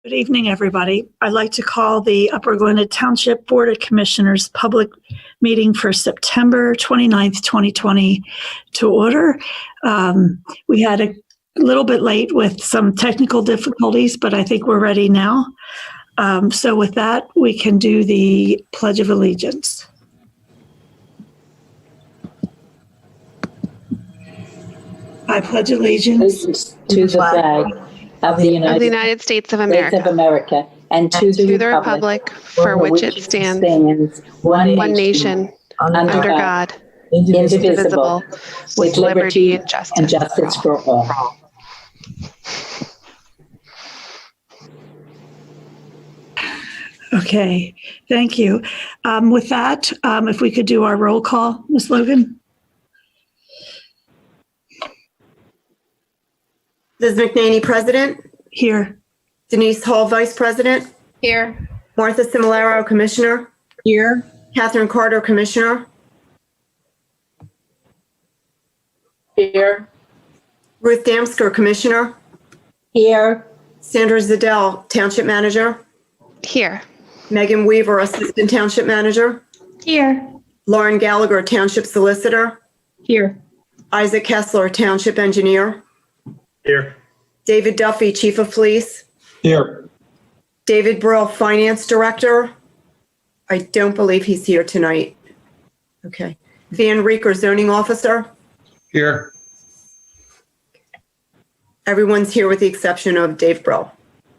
Good evening, everybody. I'd like to call the Upper Gwynedd Township Board of Commissioners public meeting for September 29th, 2020 to order. We had a little bit late with some technical difficulties, but I think we're ready now. So with that, we can do the Pledge of Allegiance. I pledge allegiance to the flag of the United States of America, and to the republic for which it stands, one nation, under God, indivisible, with liberty and justice for all. Okay, thank you. With that, if we could do our roll call, Ms. Logan. Liz McNaney, President. Here. Denise Hall, Vice President. Here. Martha Similaro, Commissioner. Here. Catherine Carter, Commissioner. Here. Ruth Damsker, Commissioner. Here. Sandra Zadell, Township Manager. Here. Megan Weaver, Assistant Township Manager. Here. Lauren Gallagher, Township Solicitor. Here. Isaac Kessler, Township Engineer. Here. David Duffy, Chief of Police. Here. David Brill, Finance Director. I don't believe he's here tonight. Okay. Van Reeker, Zoning Officer. Here. Everyone's here with the exception of Dave Brill.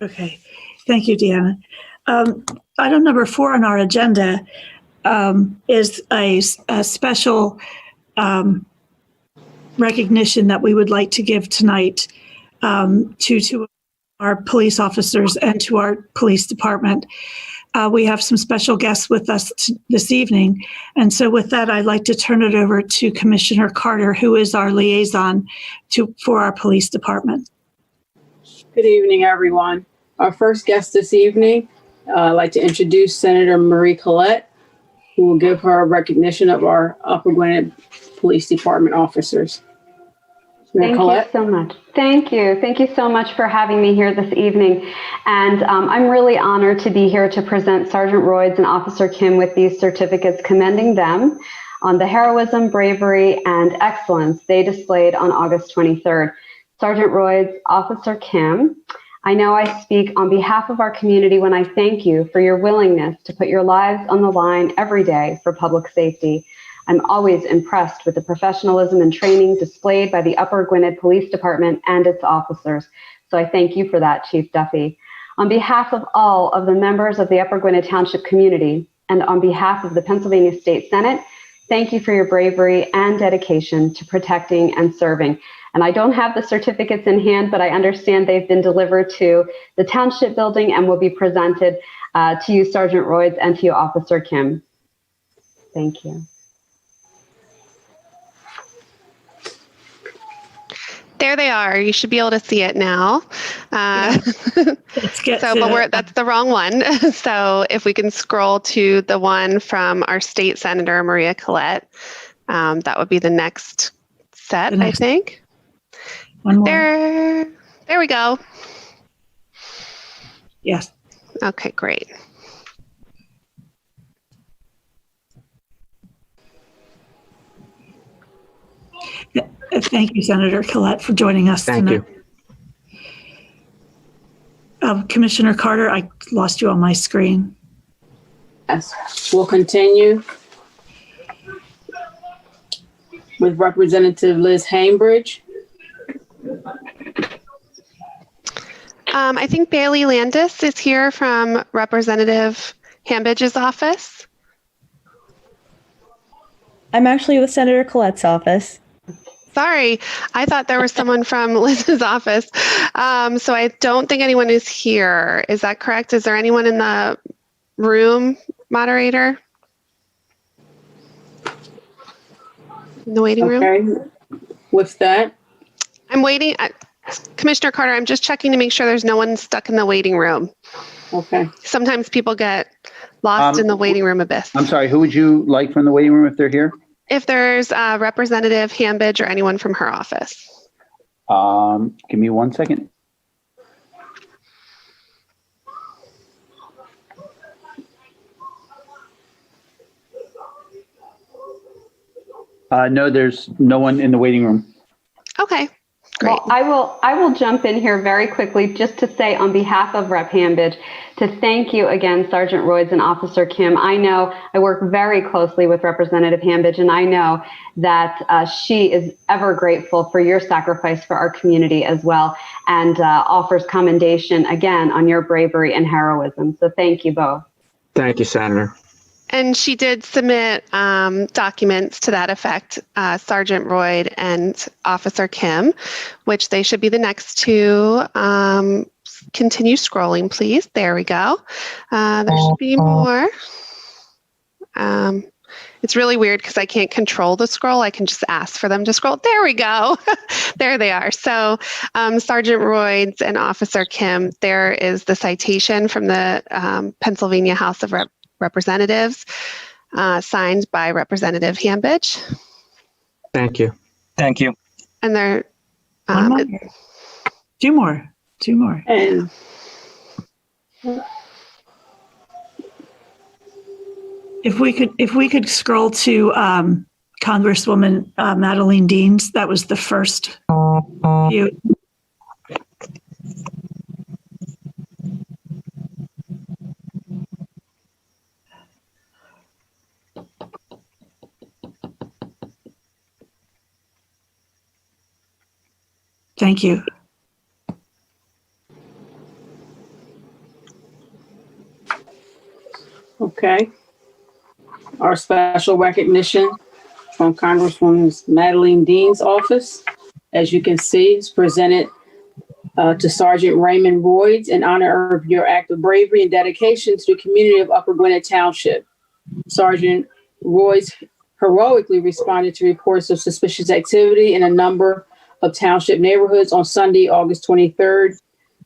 Okay, thank you, Deanna. Item number 4 on our agenda is a special recognition that we would like to give tonight to our police officers and to our police department. We have some special guests with us this evening. And so with that, I'd like to turn it over to Commissioner Carter, who is our liaison for our police department. Good evening, everyone. Our first guest this evening, I'd like to introduce Senator Marie Collette, who will give her recognition of our Upper Gwynedd Police Department officers. Thank you so much. Thank you. Thank you so much for having me here this evening. And I'm really honored to be here to present Sergeant Royds and Officer Kim with these certificates commending them on the heroism, bravery, and excellence they displayed on August 23rd. Sergeant Royds, Officer Kim, I know I speak on behalf of our community when I thank you for your willingness to put your lives on the line every day for public safety. I'm always impressed with the professionalism and training displayed by the Upper Gwynedd Police Department and its officers. So I thank you for that, Chief Duffy. On behalf of all of the members of the Upper Gwynedd Township community and on behalf of the Pennsylvania State Senate, thank you for your bravery and dedication to protecting and serving. And I don't have the certificates in hand, but I understand they've been delivered to the Township building and will be presented to you, Sergeant Royds, and to you, Officer Kim. Thank you. There they are. You should be able to see it now. Let's get that's the wrong one. So if we can scroll to the one from our state senator, Maria Collette, that would be the next set, I think. One more. There we go. Yes. Okay, great. Thank you, Senator Collette, for joining us tonight. Thank you. Commissioner Carter, I lost you on my screen. Yes, we'll continue with Representative Liz Hambridge. I think Bailey Landis is here from Representative Hambridge's office. I'm actually with Senator Collette's office. Sorry, I thought there was someone from Liz's office. So I don't think anyone is here. Is that correct? Is there anyone in the room, moderator? In the waiting room? Okay, with that. I'm waiting. Commissioner Carter, I'm just checking to make sure there's no one stuck in the waiting room. Okay. Sometimes people get lost in the waiting room abyss. I'm sorry, who would you like from the waiting room if they're here? If there's Representative Hambidge or anyone from her office. Give me 1 second. No, there's no one in the waiting room. Okay, great. Well, I will jump in here very quickly just to say on behalf of Rep. Hambidge to thank you again, Sergeant Royds and Officer Kim. I know I work very closely with Representative Hambidge, and I know that she is ever grateful for your sacrifice for our community as well, and offers commendation again on your bravery and heroism. So thank you both. Thank you, Senator. And she did submit documents to that effect, Sergeant Royd and Officer Kim, which they should be the next two. Continue scrolling, please. There we go. There should be more. It's really weird because I can't control the scroll. I can just ask for them to scroll. There we go. There they are. So Sergeant Royds and Officer Kim, there is the citation from the Pennsylvania House of Representatives, signed by Representative Hambidge. Thank you. Thank you. And there, One more. Two more. And If we could scroll to Congresswoman Madeleine Deans, that was the first few. Thank you. okay. Our special recognition from Congresswoman Madeleine Dean's office, as you can see, is presented to Sergeant Raymond Royds in honor of your act of bravery and dedication to the community of Upper Gwynedd Township. Sergeant Royds heroically responded to reports of suspicious activity in a number of township neighborhoods on Sunday, August 23rd.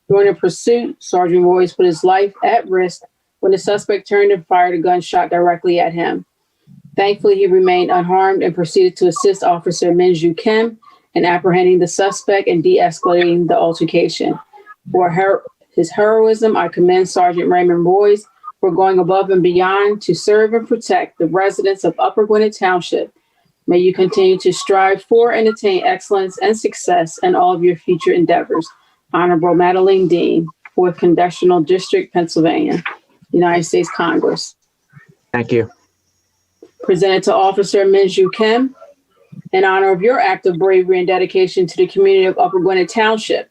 During a pursuit, Sergeant Royds put his life at risk when the suspect turned and fired a gunshot directly at him. Thankfully, he remained unharmed and proceeded to assist Officer Minju Kim in apprehending the suspect and de-escalating the altercation. For his heroism, I commend Sergeant Raymond Royds for going above and beyond to serve and protect the residents of Upper Gwynedd Township. May you continue to strive for and attain excellence and success in all of your future endeavors. Honorable Madeleine Dean, 4th Congressional District, Pennsylvania, United States Congress. Thank you. Presented to Officer Minju Kim, in honor of your act of bravery and dedication to the community of Upper Gwynedd Township.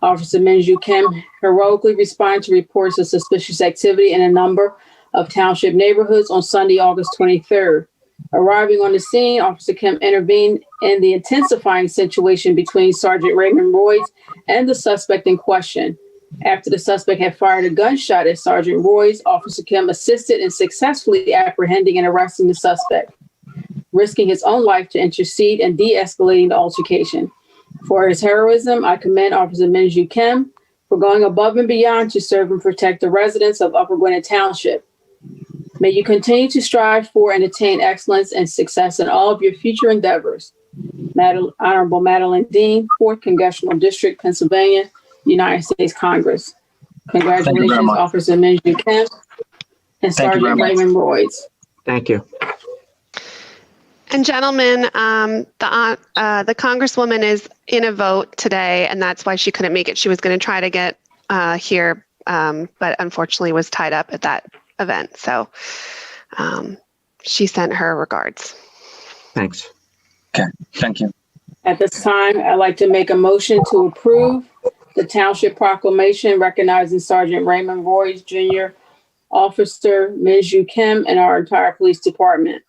Officer Minju Kim heroically responded to reports of suspicious activity in a number of township neighborhoods on Sunday, August 23rd. Arriving on the scene, Officer Kim intervened in the intensifying situation between Sergeant Raymond Royds and the suspect in question. After the suspect had fired a gunshot at Sergeant Royds, Officer Kim assisted in successfully apprehending and arresting the suspect, risking his own life to intercede and de-escalating the altercation. For his heroism, I commend Officer Minju Kim for going above and beyond to serve and protect the residents of Upper Gwynedd Township. May you continue to strive for and attain excellence and success in all of your future endeavors. Honorable Madeleine Dean, 4th Congressional District, Pennsylvania, United States Congress. Congratulations, Officer Minju Kim and Sergeant Raymond Royds. Thank you. And gentlemen, the Congresswoman is in a vote today, and that's why she couldn't make it. She was going to try to get here, but unfortunately was tied up at that event. So she sent her regards. Thanks. Okay, thank you. At this time, I'd like to make a motion to approve the Township Proclamation recognizing Sergeant Raymond Royds, Jr., Officer Minju Kim, and our entire police department.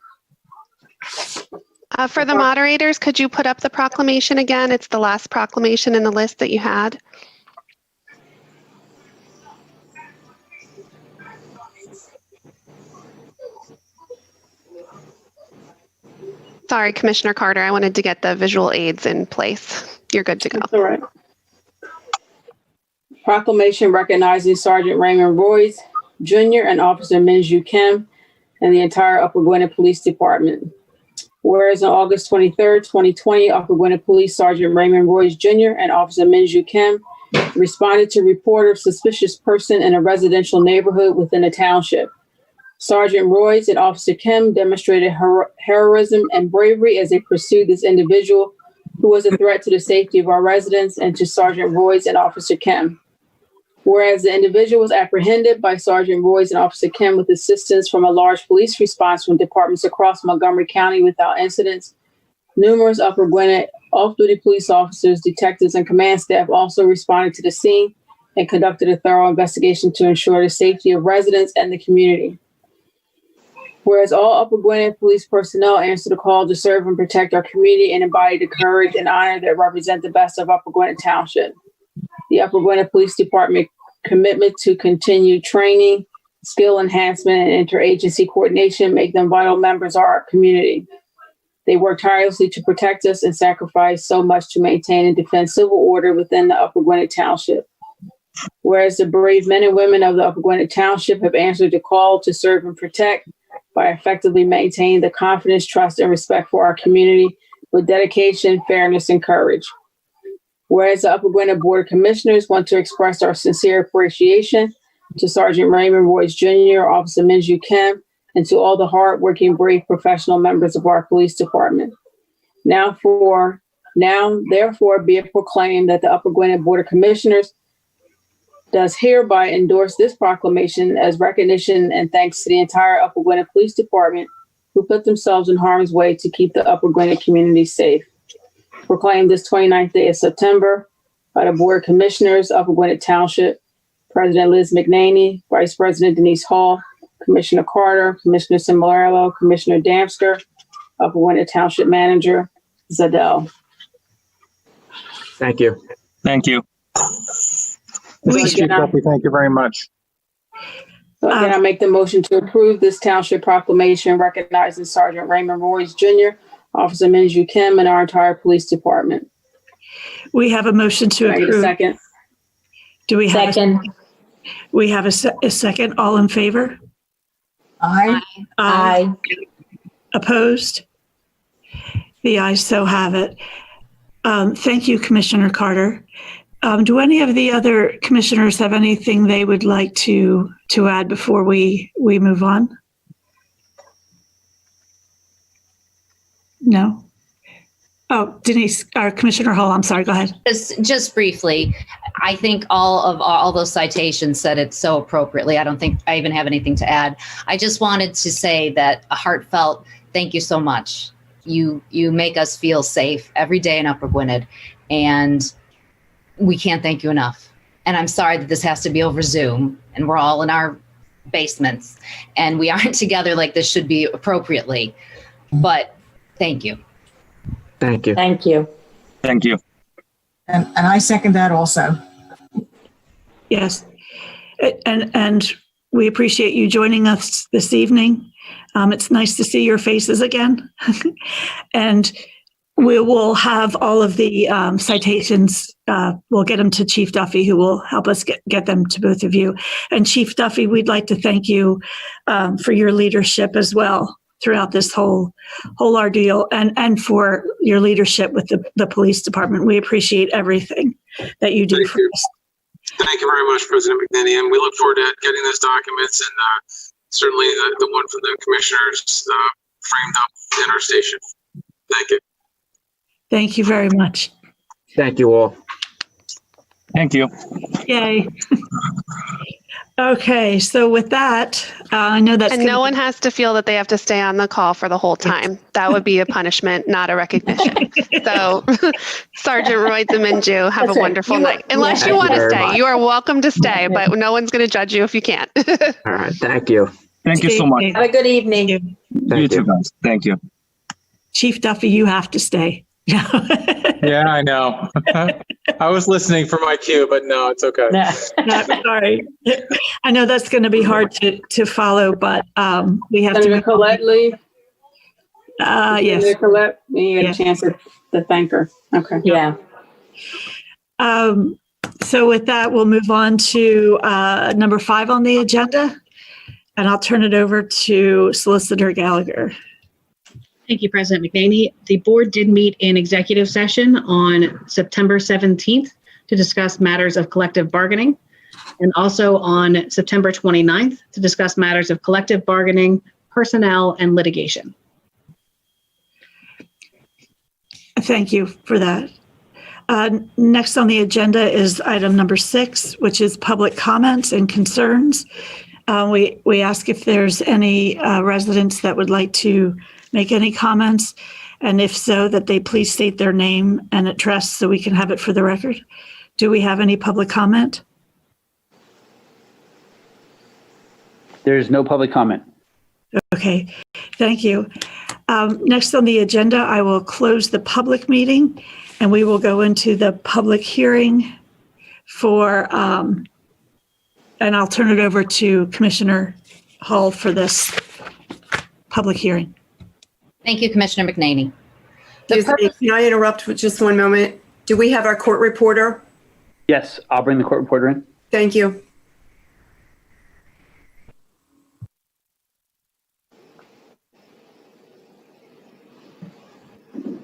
For the moderators, could you put up the proclamation again? It's the last proclamation in the list that you had. Sorry, Commissioner Carter, I wanted to get the visual aids in place. You're good to go. That's all right. Proclamation recognizing Sergeant Raymond Royds, Jr. and Officer Minju Kim and the entire Upper Gwynedd Police Department. Whereas on August 23rd, 2020, Upper Gwynedd Police Sergeant Raymond Royds, Jr. and Officer Minju Kim responded to report of suspicious person in a residential neighborhood within the township. Sergeant Royds and Officer Kim demonstrated heroism and bravery as they pursued this individual who was a threat to the safety of our residents and to Sergeant Royds and Officer Kim. Whereas the individual was apprehended by Sergeant Royds and Officer Kim with assistance from a large police response from departments across Montgomery County without incidents, numerous Upper Gwynedd off-duty police officers, detectives, and command staff also responded to the scene and conducted a thorough investigation to ensure the safety of residents and the community. Whereas all Upper Gwynedd police personnel answered the call to serve and protect our community and embody the courage and honor that represent the best of Upper Gwynedd Township. The Upper Gwynedd Police Department commitment to continued training, skill enhancement, and interagency coordination make them vital members of our community. They work tirelessly to protect us and sacrifice so much to maintain and defend civil order within the Upper Gwynedd Township. Whereas the brave men and women of the Upper Gwynedd Township have answered the call to serve and protect by effectively maintaining the confidence, trust, and respect for our community with dedication, fairness, and courage. Whereas the Upper Gwynedd Board of Commissioners want to express our sincere appreciation to Sergeant Raymond Royds Jr., Officer Minju Kim, and to all the hardworking, brave professional members of our police department. Now, therefore, be it proclaimed that the Upper Gwynedd Board of Commissioners does hereby endorse this proclamation as recognition and thanks to the entire Upper Gwynedd Police Department who put themselves in harm's way to keep the Upper Gwynedd community safe. Proclaimed this 29th day of September by the Board of Commissioners, Upper Gwynedd Township, President Liz McNaney, Vice President Denise Hall, Commissioner Carter, Commissioner Cimolaro, Commissioner Damsker, Upper Gwynedd Township Manager Zadell. Thank you. Thank you. Chief Duffy, thank you very much. So again, I make the motion to approve this township proclamation recognizing Sergeant Raymond Royds Jr., Officer Minju Kim, and our entire police department. We have a motion to Can I get a approve. second? Do we have Second. we have a second? All in favor? Aye. Aye. Opposed? The ayes so have it. Thank you, Commissioner Carter. Do any of the other commissioners have anything they would like to add before we move on? No? Oh, Denise, or Commissioner Hall, I'm sorry, go ahead. Just briefly, I think all those citations said it so appropriately. I don't think I even have anything to add. I just wanted to say that a heartfelt thank you so much. You make us feel safe every day in Upper Gwynedd, and we can't thank you enough. And I'm sorry that this has to be over Zoom and we're all in our basements and we aren't together like this should be appropriately, but thank you. Thank you. Thank you. Thank you. And I second that also. Yes. And we appreciate you joining us this evening. It's nice to see your faces again. And we will have all of the citations. We'll get them to Chief Duffy, who will help us get them to both of you. And Chief Duffy, we'd like to thank you for your leadership as well throughout this whole ordeal, and for your leadership with the police department. We appreciate everything that you do for us. Thank you very much, President McNaney, and we look forward to getting those documents, and certainly the one from the commissioners framed up in our station. Thank you. Thank you very much. Thank you all. Thank you. Yay. Okay, so with that, I know that's And no one has to feel that they have to stay on the call for the whole time. That would be a punishment, not a recognition. So Sergeant Royds and Minju, have a wonderful night. Unless you want to stay, you are welcome to stay, but no one's going to judge you if you can't. All right. Thank you. Thank you so much. Have a good evening. You too, guys. Thank you. Chief Duffy, you have to stay. Yeah, I know. I was listening for my cue, but no, it's okay. No, sorry. I know that's going to be hard to follow, but we have Senator to. Collette leave? Yes. Senator Collette, you get a chance to thank her. Okay. Yeah. So with that, we'll move on to number 5 on the agenda, and I'll turn it over to Solicitor Gallagher. Thank you, President McNaney. The board did meet in executive session on September 17th to discuss matters of collective bargaining. and also on September 29th to discuss matters of collective bargaining, personnel, and litigation. Thank you for that. Next on the agenda is item number 6, which is public comments and concerns. We ask if there's any residents that would like to make any comments, and if so, that they please state their name and address so we can have it for the record. Do we have any public comment? There's no public comment. Okay, thank you. Next on the agenda, I will close the public meeting and we will go into the public hearing for, and I'll turn it over to Commissioner Hull for this public hearing. Thank you, Commissioner McNaney. Can I interrupt for just one moment? Do we have our court reporter? Yes, I'll bring the court reporter in. Thank you.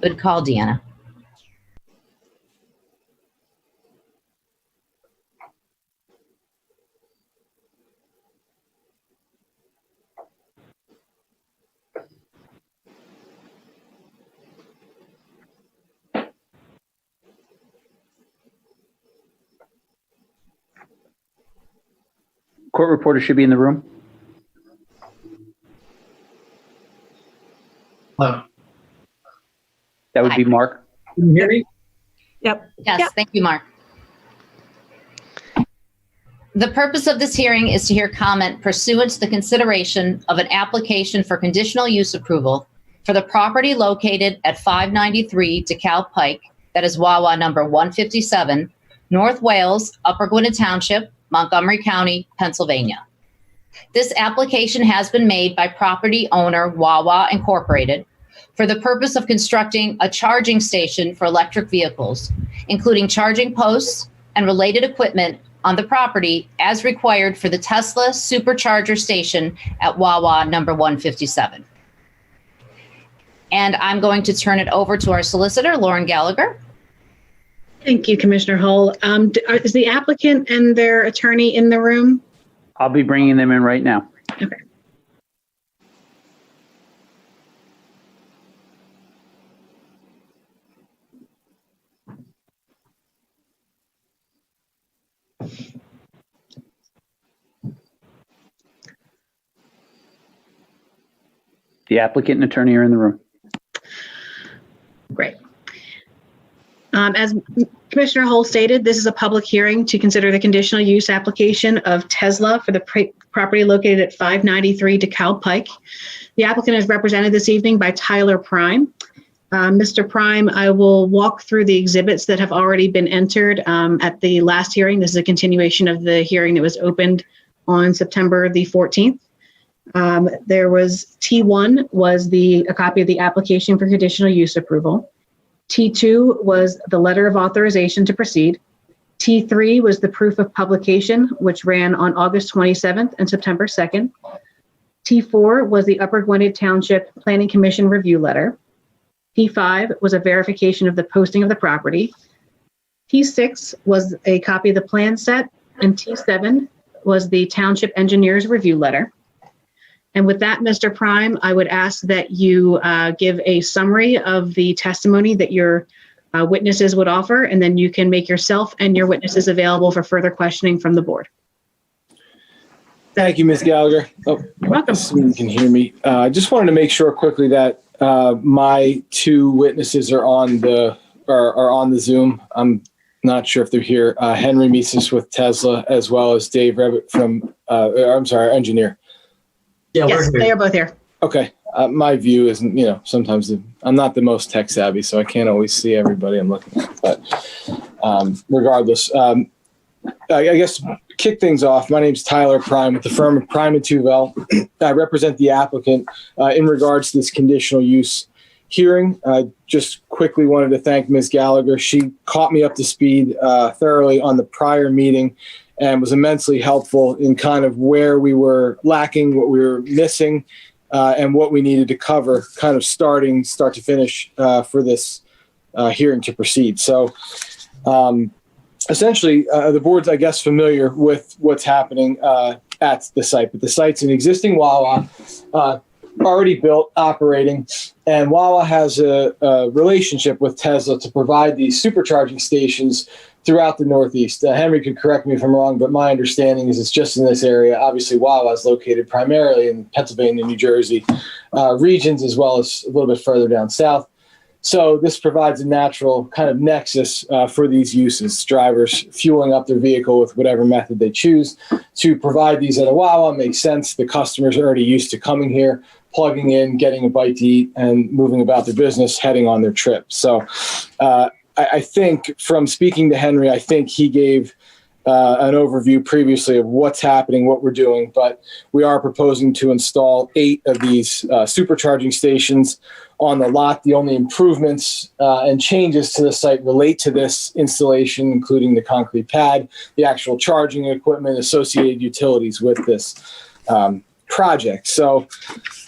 Good call, Deanna. Court reporter should be in the room. Hello. That would be Mark. Can you hear me? Yep. Yes, Yep. Thank you, Mark. The purpose of this hearing is to hear comment pursuant to the consideration of an application for conditional use approval for the property located at 593 DeKalb Pike, that is Wawa number 157, North Wales, Upper Gwynedd Township, Montgomery County, Pennsylvania. This application has been made by property owner Wawa Incorporated for the purpose of constructing a charging station for electric vehicles, including charging posts and related equipment on the property as required for the Tesla supercharger station at Wawa number 157. And I'm going to turn it over to our solicitor, Lauren Gallagher. Thank you, Commissioner Hull. Is the applicant and their attorney in the room? I'll be bringing them in right now. Okay. The applicant and attorney are in the room. Great. As Commissioner Hull stated, this is a public hearing to consider the conditional use application of Tesla for the property located at 593 DeKalb Pike. The applicant is represented this evening by Tyler Prime. Mr. Prime, I will walk through the exhibits that have already been entered at the last hearing. This is a continuation of the hearing that was opened on September the 14th. There was T1 was a copy of the application for conditional use approval. T2 was the letter of authorization to proceed. T3 was the proof of publication, which ran on August 27th and September 2nd. T4 was the Upper Gwynedd Township Planning Commission review letter. T5 was a verification of the posting of the property. T6 was a copy of the plan set, and T7 was the Township Engineer's review letter. And with that, Mr. Prime, I would ask that you give a summary of the testimony that your witnesses would offer, and then you can make yourself and your witnesses available for further questioning from the board. Thank you, Ms. Gallagher. Oh, you're welcome. You can hear me. I just wanted to make sure quickly that my two witnesses are on the Zoom. I'm not sure if they're here. Henry Mises with Tesla, as well as Dave Rebbit from, our engineer. Yeah, yes, they are both here. Okay. My view isn't, sometimes I'm not the most tech savvy, so I can't always see everybody I'm looking at. But regardless, I guess to kick things off, my name is Tyler Prime with the firm of Prime and Tuvel. I represent the applicant in regards to this conditional use hearing. I just quickly wanted to thank Ms. Gallagher. She caught me up to speed thoroughly on the prior meeting and was immensely helpful in kind of where we were lacking, what we were missing, and what we needed to cover, kind of start to finish for this hearing to proceed. So essentially, the board's, I guess, familiar with what's happening at the site, but the site's an existing Wawa, already built, operating, and Wawa has a relationship with Tesla to provide these supercharging stations throughout the Northeast. Henry could correct me if I'm wrong, but my understanding is it's just in this area. Obviously, Wawa is located primarily in Pennsylvania, New Jersey regions, as well as a little bit further down south. So this provides a natural kind of nexus for these uses. Drivers fueling up their vehicle with whatever method they choose to provide these at a Wawa makes sense. The customers are already used to coming here, plugging in, getting a bite to eat, and moving about their business, heading on their trip. So I think from speaking to Henry, I think he gave an overview previously of what's happening, what we're doing, but we are proposing to install 8 of these supercharging stations on the lot. The only improvements and changes to the site relate to this installation, including the concrete pad, the actual charging equipment, associated utilities with this project. So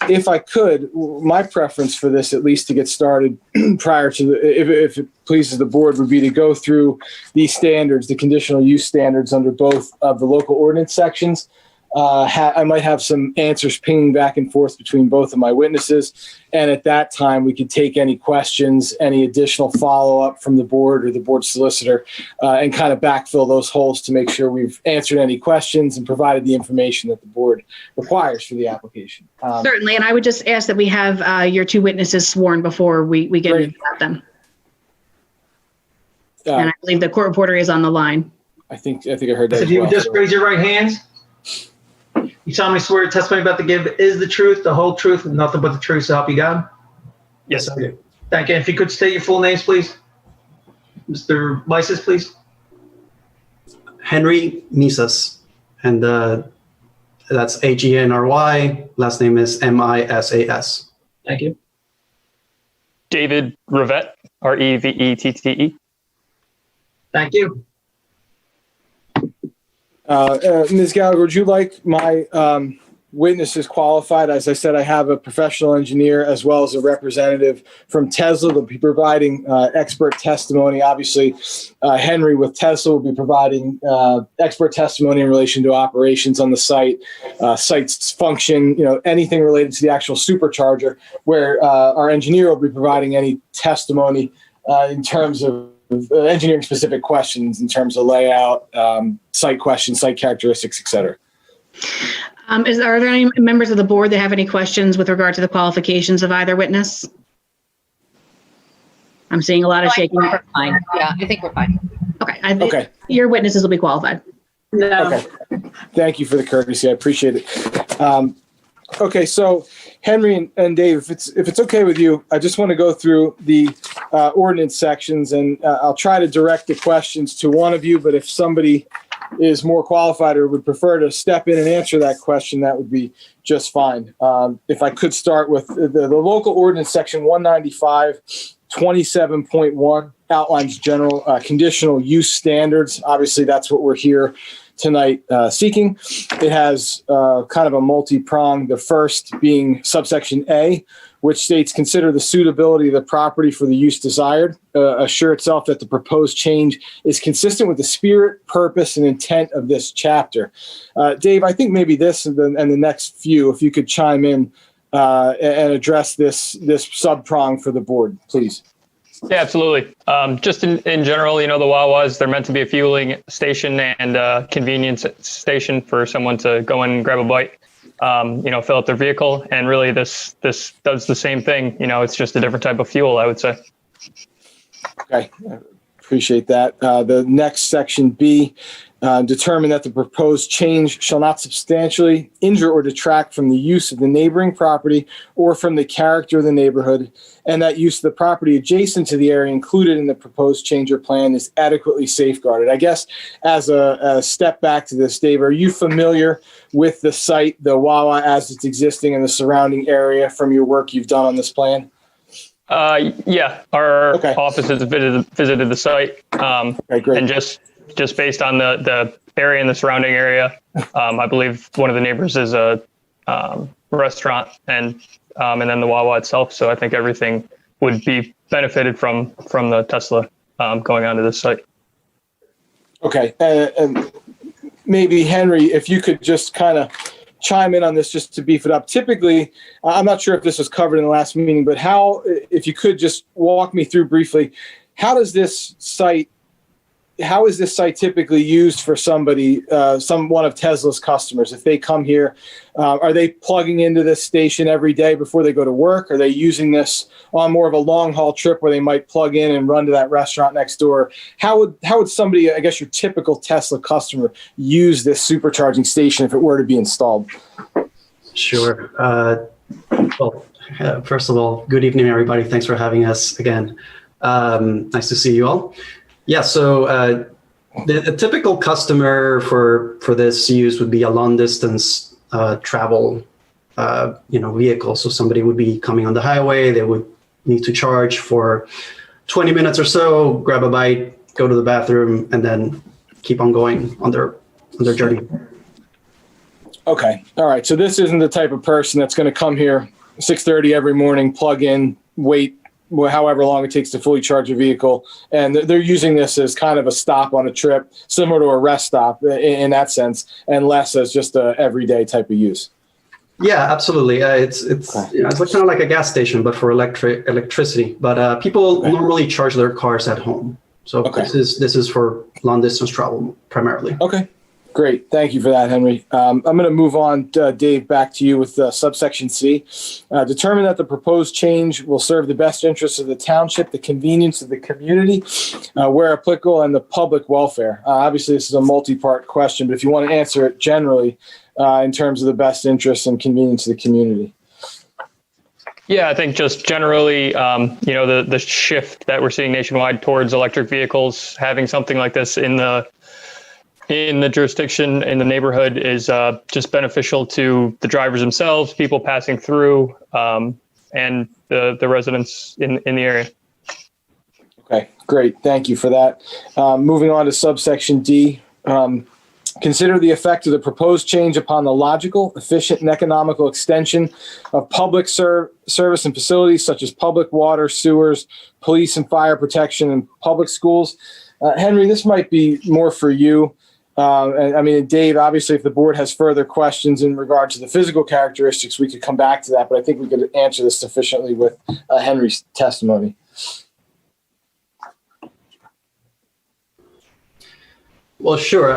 if I could, my preference for this, at least to get started prior to if it pleases the board, would be to go through these standards, the conditional use standards under both of the local ordinance sections. I might have some answers pinging back and forth between both of my witnesses. And at that time, we could take any questions, any additional follow-up from the board or the board solicitor, and kind of backfill those holes to make sure we've answered any questions and provided the information that the board requires for the application. Certainly, and I would just ask that we have your 2 witnesses sworn before we get Great. into them. And I believe the court reporter is on the line. I think I heard that. So as if you well, just so. raise your right hands. You solemnly swear your testimony about to give is the truth, the whole truth, and nothing but the truth, so help you God? Yes. I do. Thank you. If you could state your full names, please. Mr. Lysis, please. Henry Misas, and that's Agny. Last name is Misas. Thank you. David Revette, Revette. Thank you. Ms. Gallagher, would you like my witnesses qualified? As I said, I have a professional engineer as well as a representative from Tesla. They'll be providing expert testimony. Obviously, Henry with Tesla will be providing expert testimony in relation to operations on the site, site's function, anything related to the actual supercharger, where our engineer will be providing any testimony in terms of engineering specific questions in terms of layout, site questions, site characteristics, et cetera. Are there any members of the board that have any questions with regard to the qualifications of either witness? I'm seeing a lot of shaking. We're fine. Yeah, I think we're fine. Okay. Okay. Your witnesses will be qualified. No. Okay. Thank you for the courtesy. I appreciate it. Okay, so Henry and Dave, if it's okay with you, I just want to go through the ordinance sections, and I'll try to direct the questions to one of you, but if somebody is more qualified or would prefer to step in and answer that question, that would be just fine. If I could start with the local ordinance section 195, 27.1 outlines general conditional use standards. Obviously, that's what we're here tonight seeking. It has kind of a multi-prong, the first being subsection A, which states consider the suitability of the property for the use desired, assure itself that the proposed change is consistent with the spirit, purpose, and intent of this chapter. Dave, I think maybe this and the next few, if you could chime in and address this sub-prong for the board, please. Yeah, absolutely. Just in general, the Wawas, they're meant to be a fueling station and convenience station for someone to go in and grab a bite, fill up their vehicle. And really this does the same thing. It's just a different type of fuel, I would say. Okay, appreciate that. The next section B, determine that the proposed change shall not substantially injure or detract from the use of the neighboring property or from the character of the neighborhood, and that use of the property adjacent to the area included in the proposed change or plan is adequately safeguarded. I guess as a step back to this, Dave, are you familiar with the site, the Wawa, as it's existing in the surrounding area from your work you've done on this plan? Yeah, our office has visited the site, okay, great. And just based on the area and the surrounding area, I believe one of the neighbors is a restaurant and then the Wawa itself. So I think everything would be benefited from the Tesla going onto this site. Okay. And maybe Henry, if you could just kind of chime in on this just to beef it up. Typically, I'm not sure if this was covered in the last meeting, but if you could just walk me through briefly, how is this site typically used for somebody, one of Tesla's customers? If they come here, are they plugging into this station every day before they go to work? Are they using this on more of a long haul trip where they might plug in and run to that restaurant next door? How would somebody, I guess your typical Tesla customer, use this supercharging station if it were to be installed? Sure. First of all, good evening, everybody. Thanks for having us again. Nice to see you all. Yeah, so the typical customer for this use would be a long distance travel vehicle. So somebody would be coming on the highway, they would need to charge for 20 minutes or so, grab a bite, go to the bathroom, and then keep on going on their journey. Okay. All right. So this isn't the type of person that's going to come here 6:30 every morning, plug in, wait however long it takes to fully charge a vehicle. And they're using this as kind of a stop on a trip, similar to a rest stop in that sense, and less as just a everyday type of use. Yeah, absolutely. It's kind of like a gas station, but for electricity. But people normally charge their cars at home. So this is for long distance travel primarily. Okay. Great. Thank you for that, Henry. I'm going to move on, Dave, back to you with subsection C. Determine that the proposed change will serve the best interests of the township, the convenience of the community, where applicable, and the public welfare. Obviously, this is a multi-part question, but if you want to answer it generally in terms of the best interests and convenience of the community. Yeah, I think just generally, the shift that we're seeing nationwide towards electric vehicles, having something like this in the jurisdiction, in the neighborhood, is just beneficial to the drivers themselves, people passing through, and the residents in the area. Okay, great. Thank you for that. Moving on to subsection D. Consider the effect of the proposed change upon the logical, efficient, and economical extension of public service and facilities such as public water, sewers, police and fire protection, and public schools. Henry, this might be more for you. And Dave, obviously, if the board has further questions in regard to the physical characteristics, we could come back to that, but I think we could answer this sufficiently with Henry's testimony. Well, sure.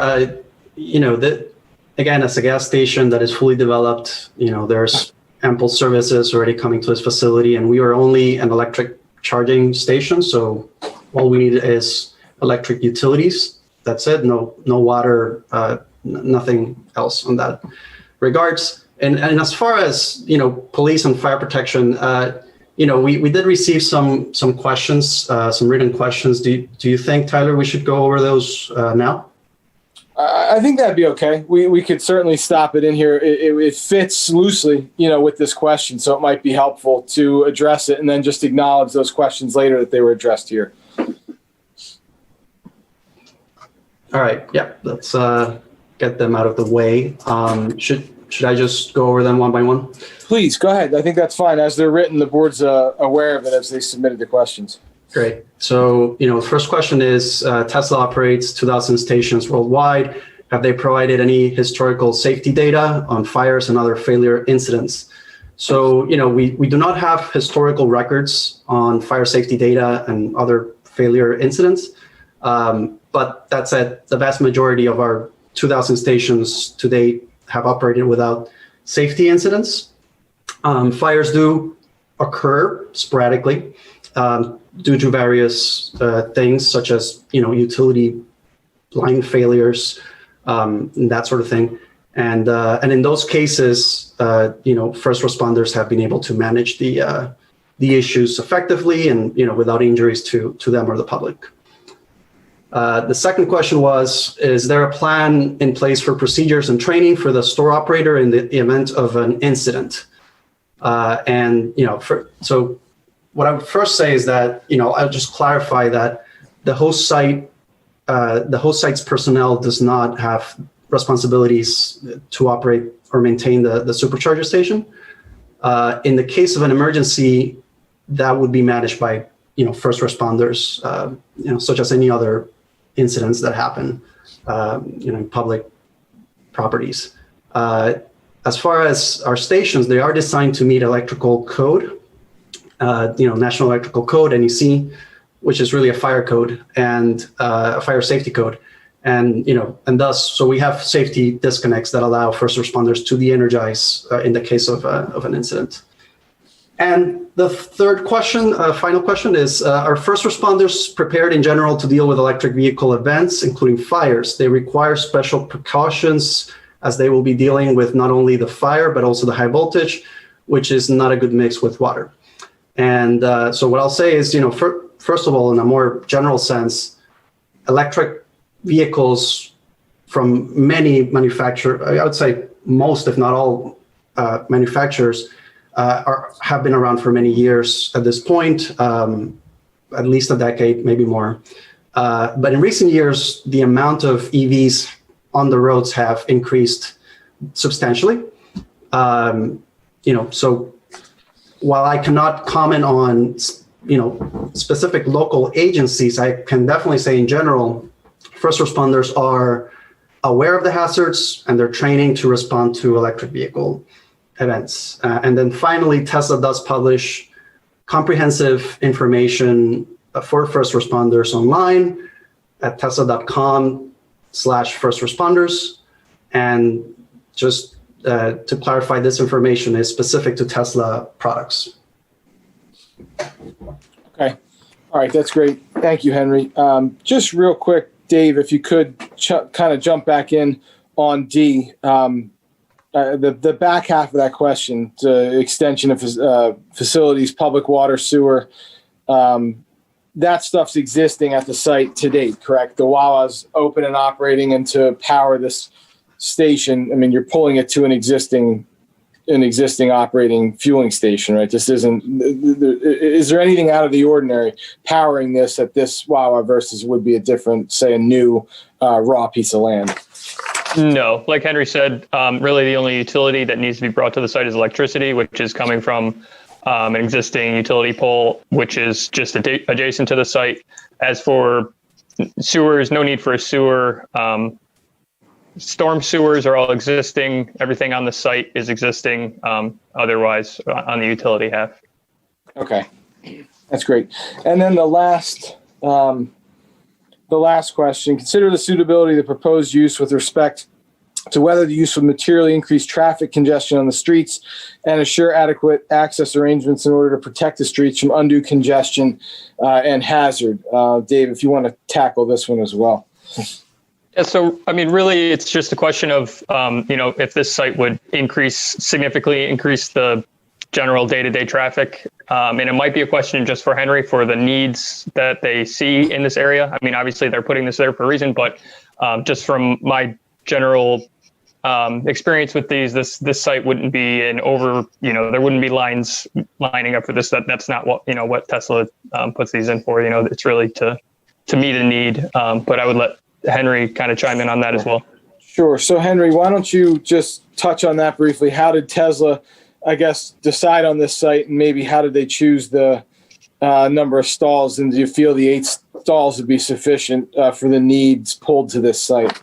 Again, as a gas station that is fully developed, there's ample services already coming to this facility, and we are only an electric charging station. So all we need is electric utilities. That's it. No water, nothing else on that regards. And as far as, police and fire protection, we did receive some questions, some written questions. Do you think, Tyler, we should go over those now? I think that'd be okay. We could certainly stop it in here. It fits loosely, with this question. So it might be helpful to address it and then just acknowledge those questions later that they were addressed here. All right. Yeah, let's get them out of the way. Should I just go over them one by one? Please, go ahead. I think that's fine. As they're written, the board's aware of it as they submitted the questions. Great. So, the first question is, Tesla operates 2,000 stations worldwide. Have they provided any historical safety data on fires and other failure incidents? So, we do not have historical records on fire safety data and other failure incidents. But that said, the vast majority of our 2,000 stations to date have operated without safety incidents. Fires do occur sporadically due to various things such as, utility line failures, and that sort of thing. And in those cases, first responders have been able to manage the issues effectively and, without injuries to them or the public. The second question was, is there a plan in place for procedures and training for the store operator in the event of an incident? So what I would first say is that, I'll just clarify that the host site's personnel does not have responsibilities to operate or maintain the supercharger station. In the case of an emergency, that would be managed by, first responders, such as any other incidents that happen, in public properties. As far as our stations, they are designed to meet electrical code, National Electrical Code, NEC, which is really a fire code and a fire safety code. And, and thus, so we have safety disconnects that allow first responders to de-energize in the case of an incident. And the third question, final question is, are first responders prepared in general to deal with electric vehicle events, including fires? They require special precautions as they will be dealing with not only the fire, but also the high voltage, which is not a good mix with water. And so what I'll say is, first of all, in a more general sense, electric vehicles from many manufacturers, I would say most, if not all manufacturers, have been around for many years at this point, at least a decade, maybe more. But in recent years, the amount of EVs on the roads have increased substantially. So while I cannot comment on, specific local agencies, I can definitely say in general, first responders are aware of the hazards and they're training to respond to electric vehicle events. And then finally, Tesla does publish comprehensive information for first responders online at tesla.com/first responders. And just to clarify, this information is specific to Tesla products. Okay. All right. That's great. Thank you, Henry. Just real quick, Dave, if you could kind of jump back in on D. The back half of that question, the extension of facilities, public water, sewer, that stuff's existing at the site to date, correct? The Wawa's open and operating, and to power this station, I mean, you're pulling it to an existing operating fueling station, right? This isn't, is there anything out of the ordinary powering this at this Wawa versus would be a different, say, a new raw piece of land? No, like Henry said, really the only utility that needs to be brought to the site is electricity, which is coming from an existing utility pole, which is just adjacent to the site. As for sewers, no need for a sewer. Storm sewers are all existing. Everything on the site is existing. Otherwise, on the utility half. Okay, that's great. And then the last question: consider the suitability of the proposed use with respect to whether the use would materially increase traffic congestion on the streets and assure adequate access arrangements in order to protect the streets from undue congestion and hazard. Dave, if you want to tackle this one as well. Yeah, so, I mean, really, it's just a question of, if this site would significantly increase the general day-to-day traffic. And it might be a question just for Henry for the needs that they see in this area. I mean, obviously, they're putting this there for a reason, but just from my general experience with these, this site wouldn't be there wouldn't be lines lining up for this. That's not what Tesla puts these in for. It's really to meet a need. But I would let Henry kind of chime in on that as well. Sure. So Henry, why don't you just touch on that briefly? How did Tesla, I guess, decide on this site, and maybe how did they choose the number of stalls? And do you feel the 8 stalls would be sufficient for the needs pulled to this site?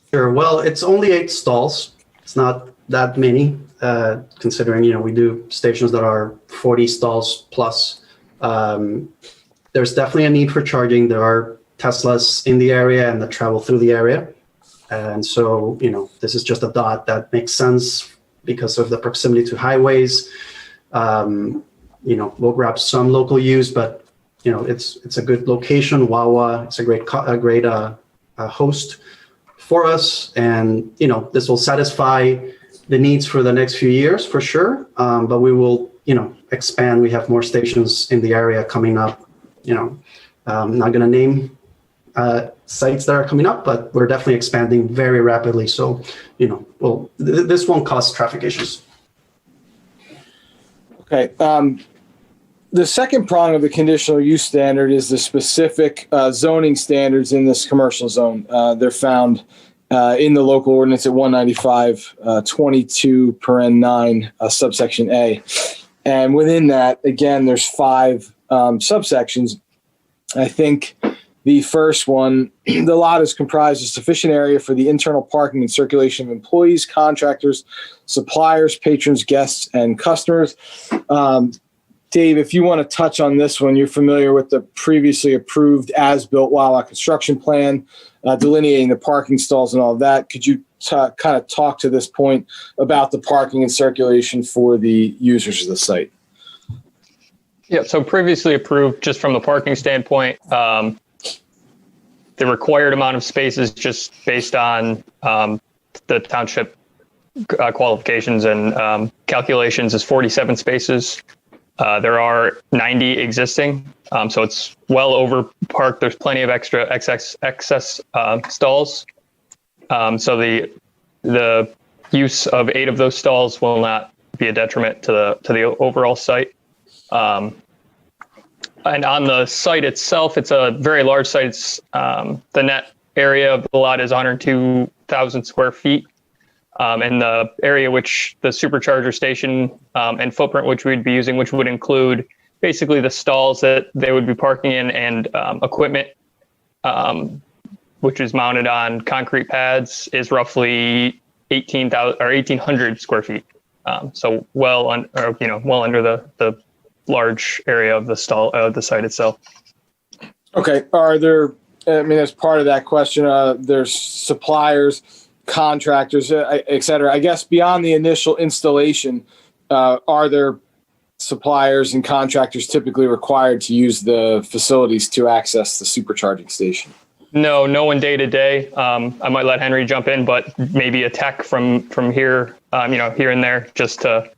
Sure. Well, it's only 8 stalls. It's not that many, considering, we do stations that are 40 stalls plus. There's definitely a need for charging. There are Teslas in the area and that travel through the area. And so, this is just a dot that makes sense because of the proximity to highways. We'll grab some local use, but, it's a good location. Wawa, it's a great host for us. And, this will satisfy the needs for the next few years for sure. But we will, expand. We have more stations in the area coming up. I'm not going to name sites that are coming up, but we're definitely expanding very rapidly. So, this won't cause traffic issues. Okay. The second prong of the conditional use standard is the specific zoning standards in this commercial zone. They're found in the local ordinance at 195-22(9) subsection A. And within that, again, there's 5 subsections. I think The first one, the lot is comprised of sufficient area for the internal parking and circulation of employees, contractors, suppliers, patrons, guests, and customers. Dave, if you want to touch on this one, you're familiar with the previously approved as-built Wawa construction plan, delineating the parking stalls and all of that. Could you kind of talk to this point about the parking and circulation for the users of the site? Yeah, so previously approved, just from the parking standpoint, the required amount of spaces just based on the township qualifications and calculations is 47 spaces. There are 90 existing, so it's well over parked. There's plenty of excess stalls. So the use of 8 of those stalls will not be a detriment to the overall site. And on the site itself, it's a very large site. It's, the net area of the lot is 102,000 square feet. And the area which the supercharger station and footprint which we'd be using, which would include basically the stalls that they would be parking in and equipment, which is mounted on concrete pads, is roughly 1,800 square feet. So well under the large area of the site itself. Okay. Are there, as part of that question, there's suppliers, contractors, et cetera. I guess beyond the initial installation, are there suppliers and contractors typically required to use the facilities to access the supercharging station? No one day to day. I might let Henry jump in, but maybe a tech from here, here and there, just to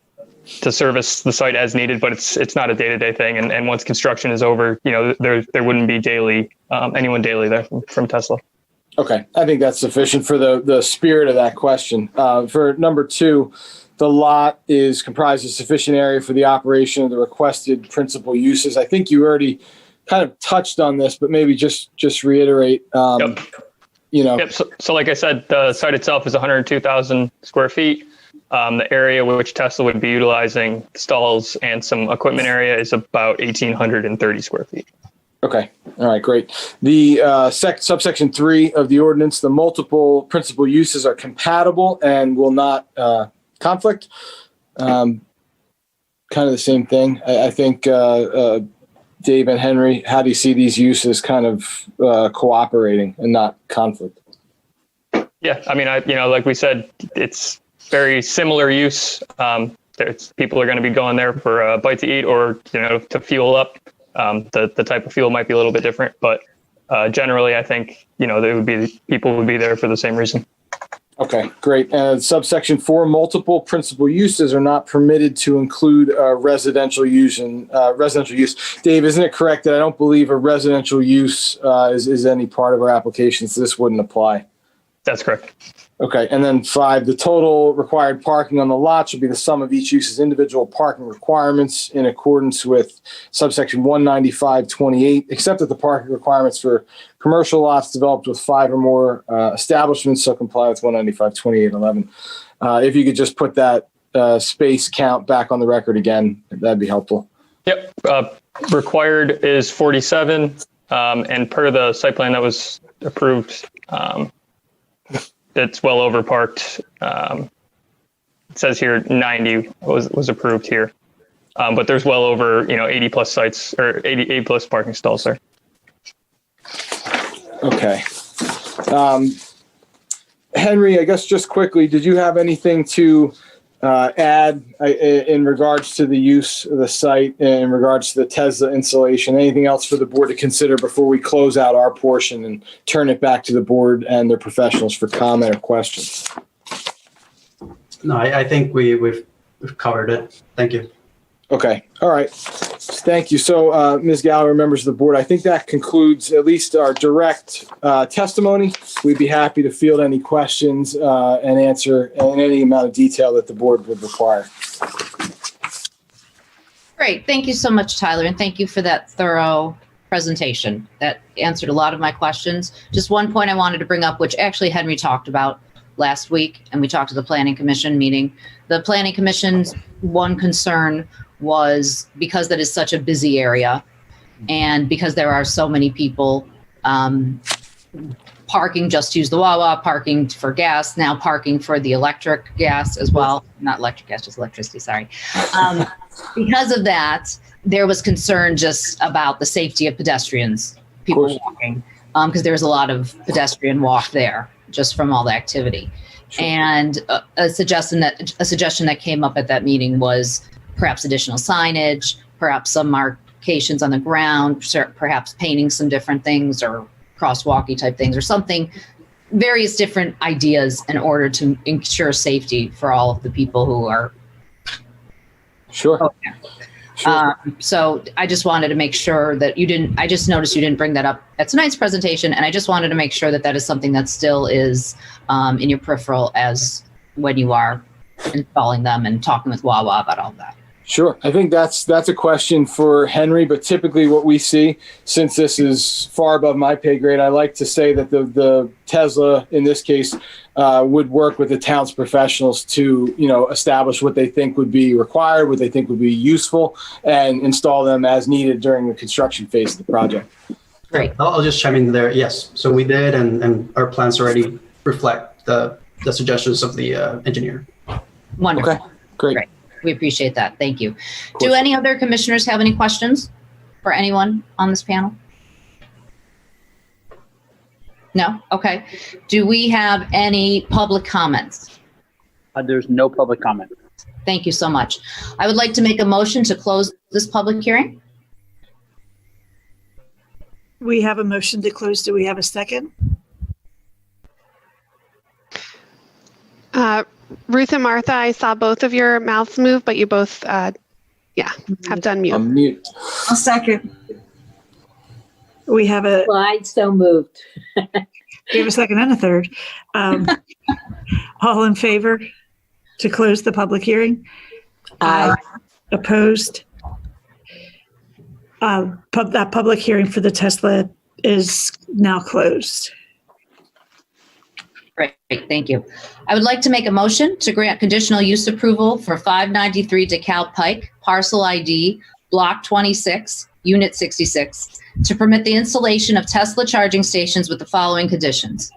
service the site as needed. But it's not a day to day thing. And once construction is over, there wouldn't be anyone daily there from Tesla. Okay, I think that's sufficient for the spirit of that question. For number 2, the lot is comprised of sufficient area for the operation of the requested principal uses. I think you already kind of touched on this, but maybe just reiterate. Yep. So like I said, the site itself is 102,000 square feet. The area which Tesla would be utilizing, stalls and some equipment area, is about 1,830 square feet. Okay. All right, great. The subsection 3 of the ordinance, the multiple principal uses are compatible and will not conflict. Kind of the same thing. I think Dave and Henry, how do you see these uses kind of cooperating and not conflict? Yeah, like we said, it's very similar use. People are going to be going there for a bite to eat or to fuel up. The type of fuel might be a little bit different, but generally, I think people would be there for the same reason. Okay, great. Subsection 4: multiple principal uses are not permitted to include residential use. Dave, isn't it correct that I don't believe a residential use is any part of our application, so this wouldn't apply? That's correct. Okay, and then 5, the total required parking on the lot should be the sum of each use's individual parking requirements in accordance with subsection 195.28, except that the parking requirements for commercial lots developed with 5 or more establishments so comply with 195.28.11. If you could just put that space count back on the record again, that'd be helpful. Yep, required is 47, and per the site plan that was approved, it's well over parked. It says here 90 was approved here, but there's well over 80 plus sites or 80 plus parking stalls there. Okay, Henry, I guess just quickly, did you have anything to add in regards to the use of the site, in regards to the Tesla installation? Anything else for the board to consider before we close out our portion and turn it back to the board and their professionals for comment or questions? No, I think we've covered it. Thank you. Okay. All right. Thank you. So, Ms. Gallagher, members of the board, I think that concludes at least our direct testimony. We'd be happy to field any questions and answer in any amount of detail that the board would require. Great. Thank you so much, Tyler. And thank you for that thorough presentation. That answered a lot of my questions. Just one point I wanted to bring up, which actually Henry talked about last week, and we talked to the Planning Commission meeting. The Planning Commission's one concern was because that is such a busy area and because there are so many people parking just to use the Wawa, parking for gas, now parking for the electric gas as well. Not electric gas, just electricity, sorry. Because of that, there was concern just about the safety of pedestrians, people walking, because there was a lot of pedestrian walk there just from all the activity. And a suggestion that came up at that meeting was perhaps additional signage, perhaps some markations on the ground, perhaps painting some different things or crosswalky type things or something, various different ideas in order to ensure safety for all of the people who are. Sure. So I just wanted to make sure that I just noticed you didn't bring that up at tonight's presentation. And I just wanted to make sure that that is something that still is in your peripheral as when you are installing them and talking with Wawa about all of that. Sure. I think that's a question for Henry, but typically what we see, since this is far above my pay grade, I like to say that the Tesla, in this case, would work with the town's professionals to, establish what they think would be required, what they think would be useful, and install them as needed during the construction phase of the project. Great. I'll just chime in there. Yes. So we did, and our plans already reflect the suggestions of the engineer. Wonderful. Okay, great. We appreciate that. Thank you. Do any other commissioners have any questions for anyone on this panel? No? Okay. Do we have any public comments? There's no public comment. Thank you so much. I would like to make a motion to close this public hearing. We have a motion to close. Do we have a second? Ruth and Martha, I saw both of your mouths move, but you both, have done mute. I'm mute. I'll second. We have a Clyde so moved. we have a second and a third. All in favor to close the public hearing? Aye. Opposed? That public hearing for the Tesla is now closed. Great, thank you. I would like to make a motion to grant conditional use approval for 593 DeKalb Pike, parcel ID, block 26, unit 66, to permit the installation of Tesla charging stations with the following conditions.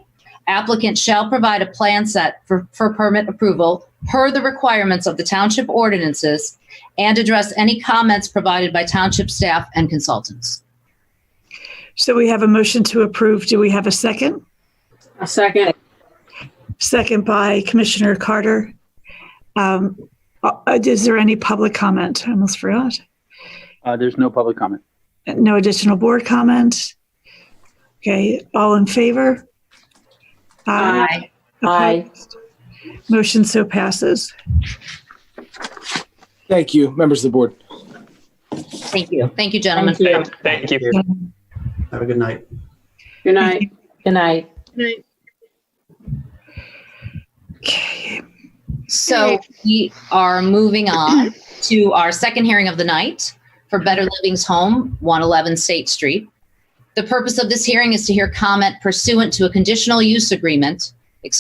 Applicant shall provide a plan set for permit approval per the requirements of the township ordinances and address any comments provided by township staff and consultants. So we have a motion to approve. Do we have a second? A second. Second by Commissioner Carter. Is there any public comment? I almost forgot. There's no public comment. No additional board comment. Okay, all in favor? Aye. Opposed? Motion so passes. Thank you, members of the board. Thank you. Thank you, gentlemen. Thank you. Have a good night. Good night. Good night. Okay. So we are moving on to our second hearing of the night for Better Living's Home, 111 State Street. The purpose of this hearing is to hear comment pursuant to a conditional use agreement, a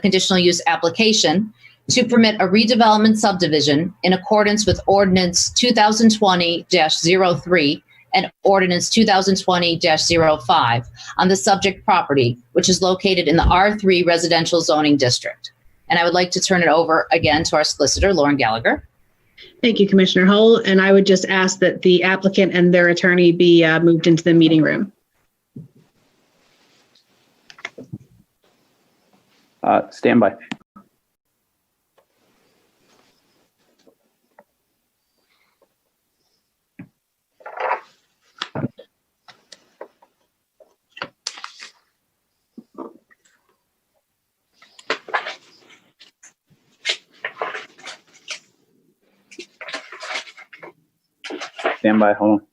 conditional use application to permit a redevelopment subdivision in accordance with Ordinance 2020-03 and Ordinance 2020-05 on the subject property, which is located in the R3 Residential Zoning District. And I would like to turn it over again to our solicitor, Lauren Gallagher. Thank you, Commissioner Hull. And I would just ask that the applicant and their attorney be moved into the meeting room. Stand by. Stand by, hold on.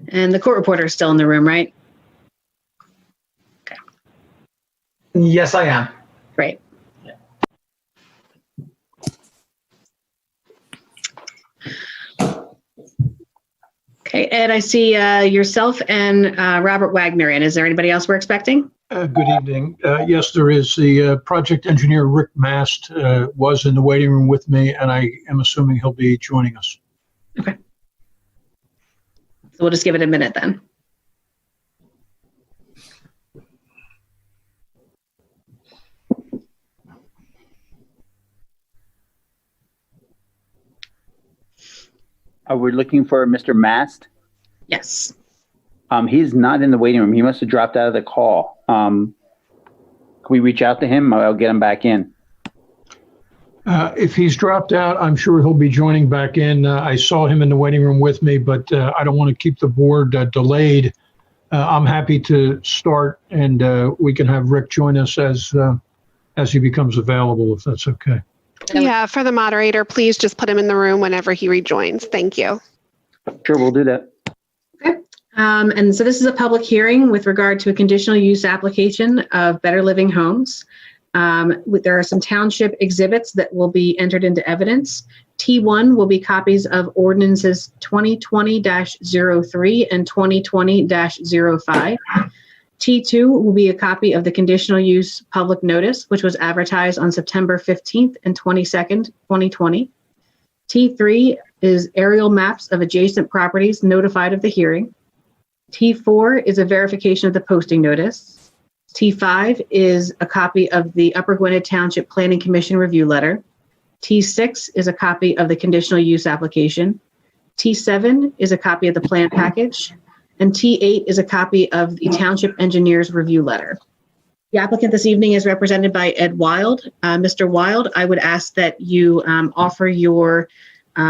And the court reporter is still in the room, right? Okay, Yes, I am. great. Okay, Ed, I see yourself and Robert Wagner in. Is there anybody else we're expecting? Good evening. Yes, there is. The project engineer, Rick Mast, was in the waiting room with me, and I am assuming he'll be joining us. Okay. So we'll just give it a minute then. Are we looking for Mr. Mast? Yes. He's not in the waiting room. He must have dropped out of the call. Can we reach out to him? I'll get him back in. If he's dropped out, I'm sure he'll be joining back in. I saw him in the waiting room with me, but I don't want to keep the board delayed. I'm happy to start, and we can have Rick join us as he becomes available, if that's okay. Yeah, for the moderator, please just put him in the room whenever he rejoins. Thank you. Sure, we'll do that. Okay. And so this is a public hearing with regard to a conditional use application of Better Living Homes. There are some township exhibits that will be entered into evidence. T1 will be copies of ordinances 2020-03 and 2020-05. T2 will be a copy of the conditional use public notice, which was advertised on September 15th and 22nd, 2020. T3 is aerial maps of adjacent properties notified of the hearing. T4 is a verification of the posting notice. T5 is a copy of the Upper Gwynedd Township Planning Commission review letter. T6 is a copy of the conditional use application. T7 is a copy of the plan package. And T8 is a copy of the Township Engineer's review letter. The applicant this evening is represented by Ed Wild. Mr. Wild, I would ask that you offer your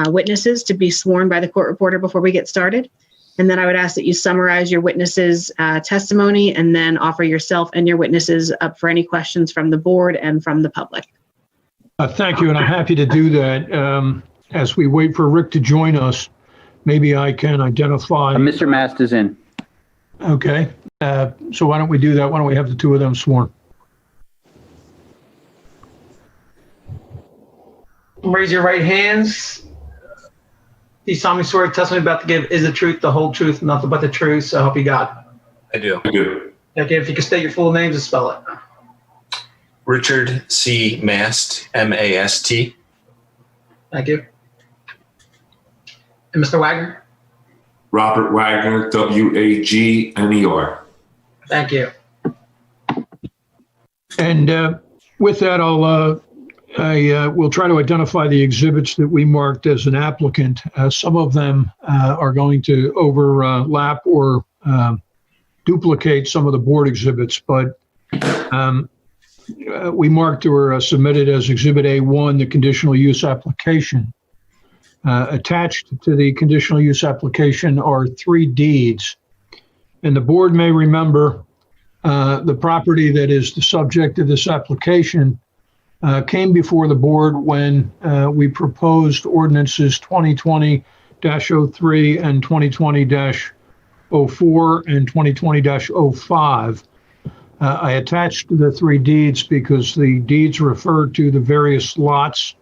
witnesses to be sworn by the court reporter before we get started. And then I would ask that you summarize your witnesses' testimony and then offer yourself and your witnesses up for any questions from the board and from the public. Thank you, and I'm happy to do that. As we wait for Rick to join us, maybe I can identify. Mr. Mast is in. Okay. So why don't we do that? Why don't we have the two of them sworn? Raise your right hands. Do you solemnly swear the testimony about to give is the truth, the whole truth, and nothing but the truth, so help you God? I do. I do. Okay, if you can state your full names and spell it. Richard C. Mast, M-A-S-T. Thank you. And Mr. Wagner? Robert Wagner, W-A-G-N-E-R. Thank you. And with that, I will try to identify the exhibits that we marked as an applicant. Some of them are going to overlap or duplicate some of the board exhibits, but we marked or submitted as Exhibit A1 the conditional use application. Attached to the conditional use application are 3 deeds. And the board may remember the property that is the subject of this application came before the board when we proposed ordinances 2020-03 and 2020-04 and 2020-05. I attached the 3 deeds because the deeds refer to the various lots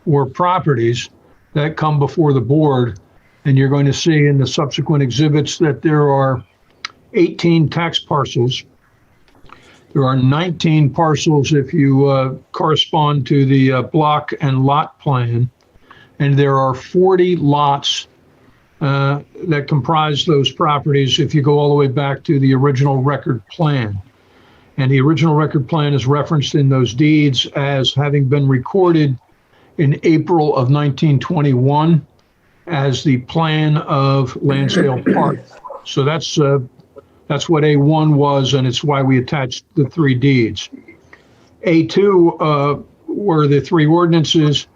or properties that come before the board. And you're going to see in the subsequent exhibits that there are 18 tax parcels. There are 19 parcels if you correspond to the block and lot plan. And there are 40 lots that comprise those properties if you go all the way back to the original record plan. And the original record plan is referenced in those deeds as having been recorded in April of 1921 as the plan of Lansdale Park. So that's what A1 was, and it's why we attached the 3 deeds. A2 were the 3 ordinances.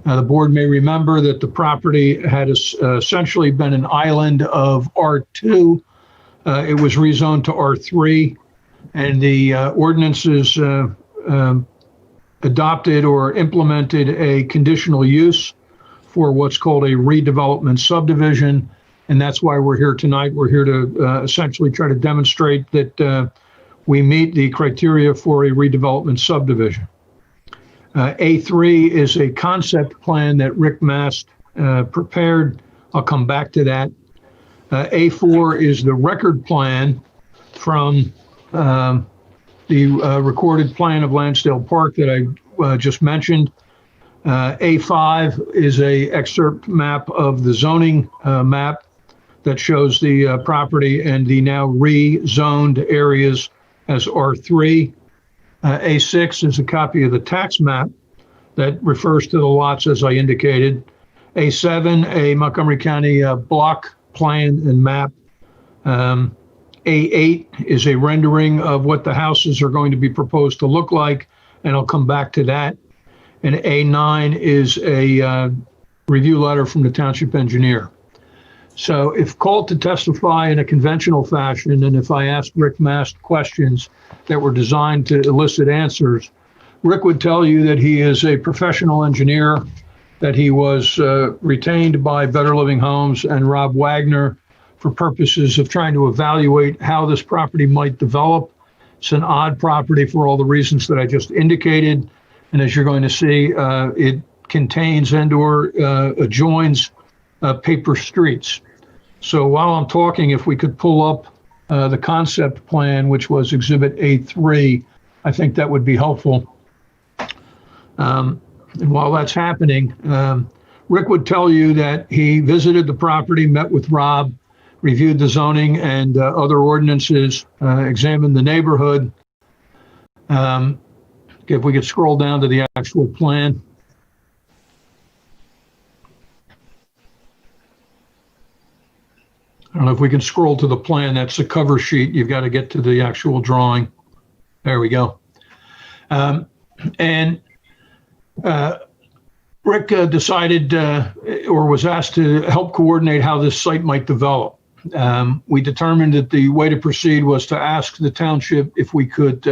The board may remember that the property had essentially been an island of R2. It was rezoned to R3, and the ordinances adopted or implemented a conditional use for what's called a redevelopment subdivision. And that's why we're here tonight. We're here to essentially try to demonstrate that we meet the criteria for a redevelopment subdivision. A3 is a concept plan that Rick Mast prepared. I'll come back to that. A4 is the record plan from the recorded plan of Lansdale Park that I just mentioned. A5 is a excerpt map of the zoning map that shows the property and the now rezoned areas as R3. A6 is a copy of the tax map that refers to the lots as I indicated. A7, a Montgomery County block plan and map. A8 is a rendering of what the houses are going to be proposed to look like, and I'll come back to that. And A9 is a review letter from the township engineer. So if called to testify in a conventional fashion, and if I asked Rick Mast questions that were designed to elicit answers, Rick would tell you that he is a professional engineer, that he was retained by Better Living Homes and Rob Wagner for purposes of trying to evaluate how this property might develop. It's an odd property for all the reasons that I just indicated. And as you're going to see, it contains and/or adjoins paper streets. So while I'm talking, if we could pull up the concept plan, which was Exhibit A3, I think that would be helpful. And while that's happening, Rick would tell you that he visited the property, met with Rob, reviewed the zoning and other ordinances, examined the neighborhood. If we could scroll down to the actual plan. I don't know if we can scroll to the plan. That's the cover sheet. You've got to get to the actual drawing. There we go. Rick decided or was asked to help coordinate how this site might develop. We determined that the way to proceed was to ask the township if we could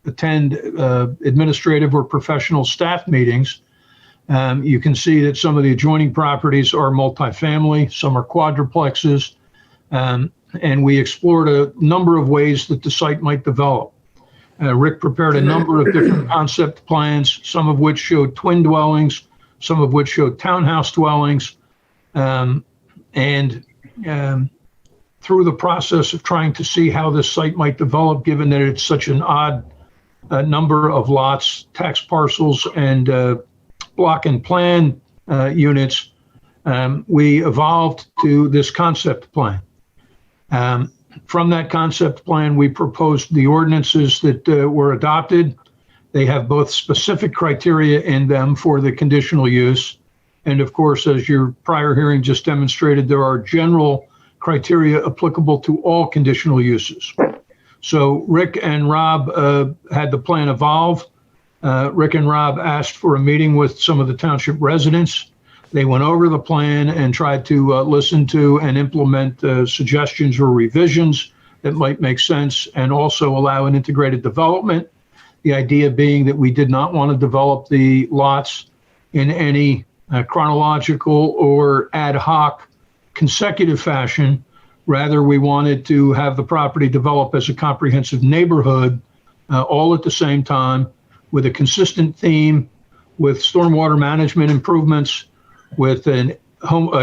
attend administrative or professional staff meetings. You can see that some of the adjoining properties are multifamily, some are quadruplexes, and we explored a number of ways that the site might develop. Rick prepared a number of different concept plans, some of which showed twin dwellings, some of which showed townhouse dwellings, and through the process of trying to see how this site might develop, given that it's such an odd number of lots, tax parcels, and block and plan units, we evolved to this concept plan. From that concept plan, we proposed the ordinances that were adopted. They have both specific criteria in them for the conditional use. And of course, as your prior hearing just demonstrated, there are general criteria applicable to all conditional uses. So Rick and Rob had the plan evolve. Rick and Rob asked for a meeting with some of the township residents. They went over the plan and tried to listen to and implement suggestions or revisions that might make sense and also allow an integrated development. The idea being that we did not want to develop the lots in any chronological or ad hoc consecutive fashion. Rather, we wanted to have the property develop as a comprehensive neighborhood all at the same time with a consistent theme, with stormwater management improvements, with a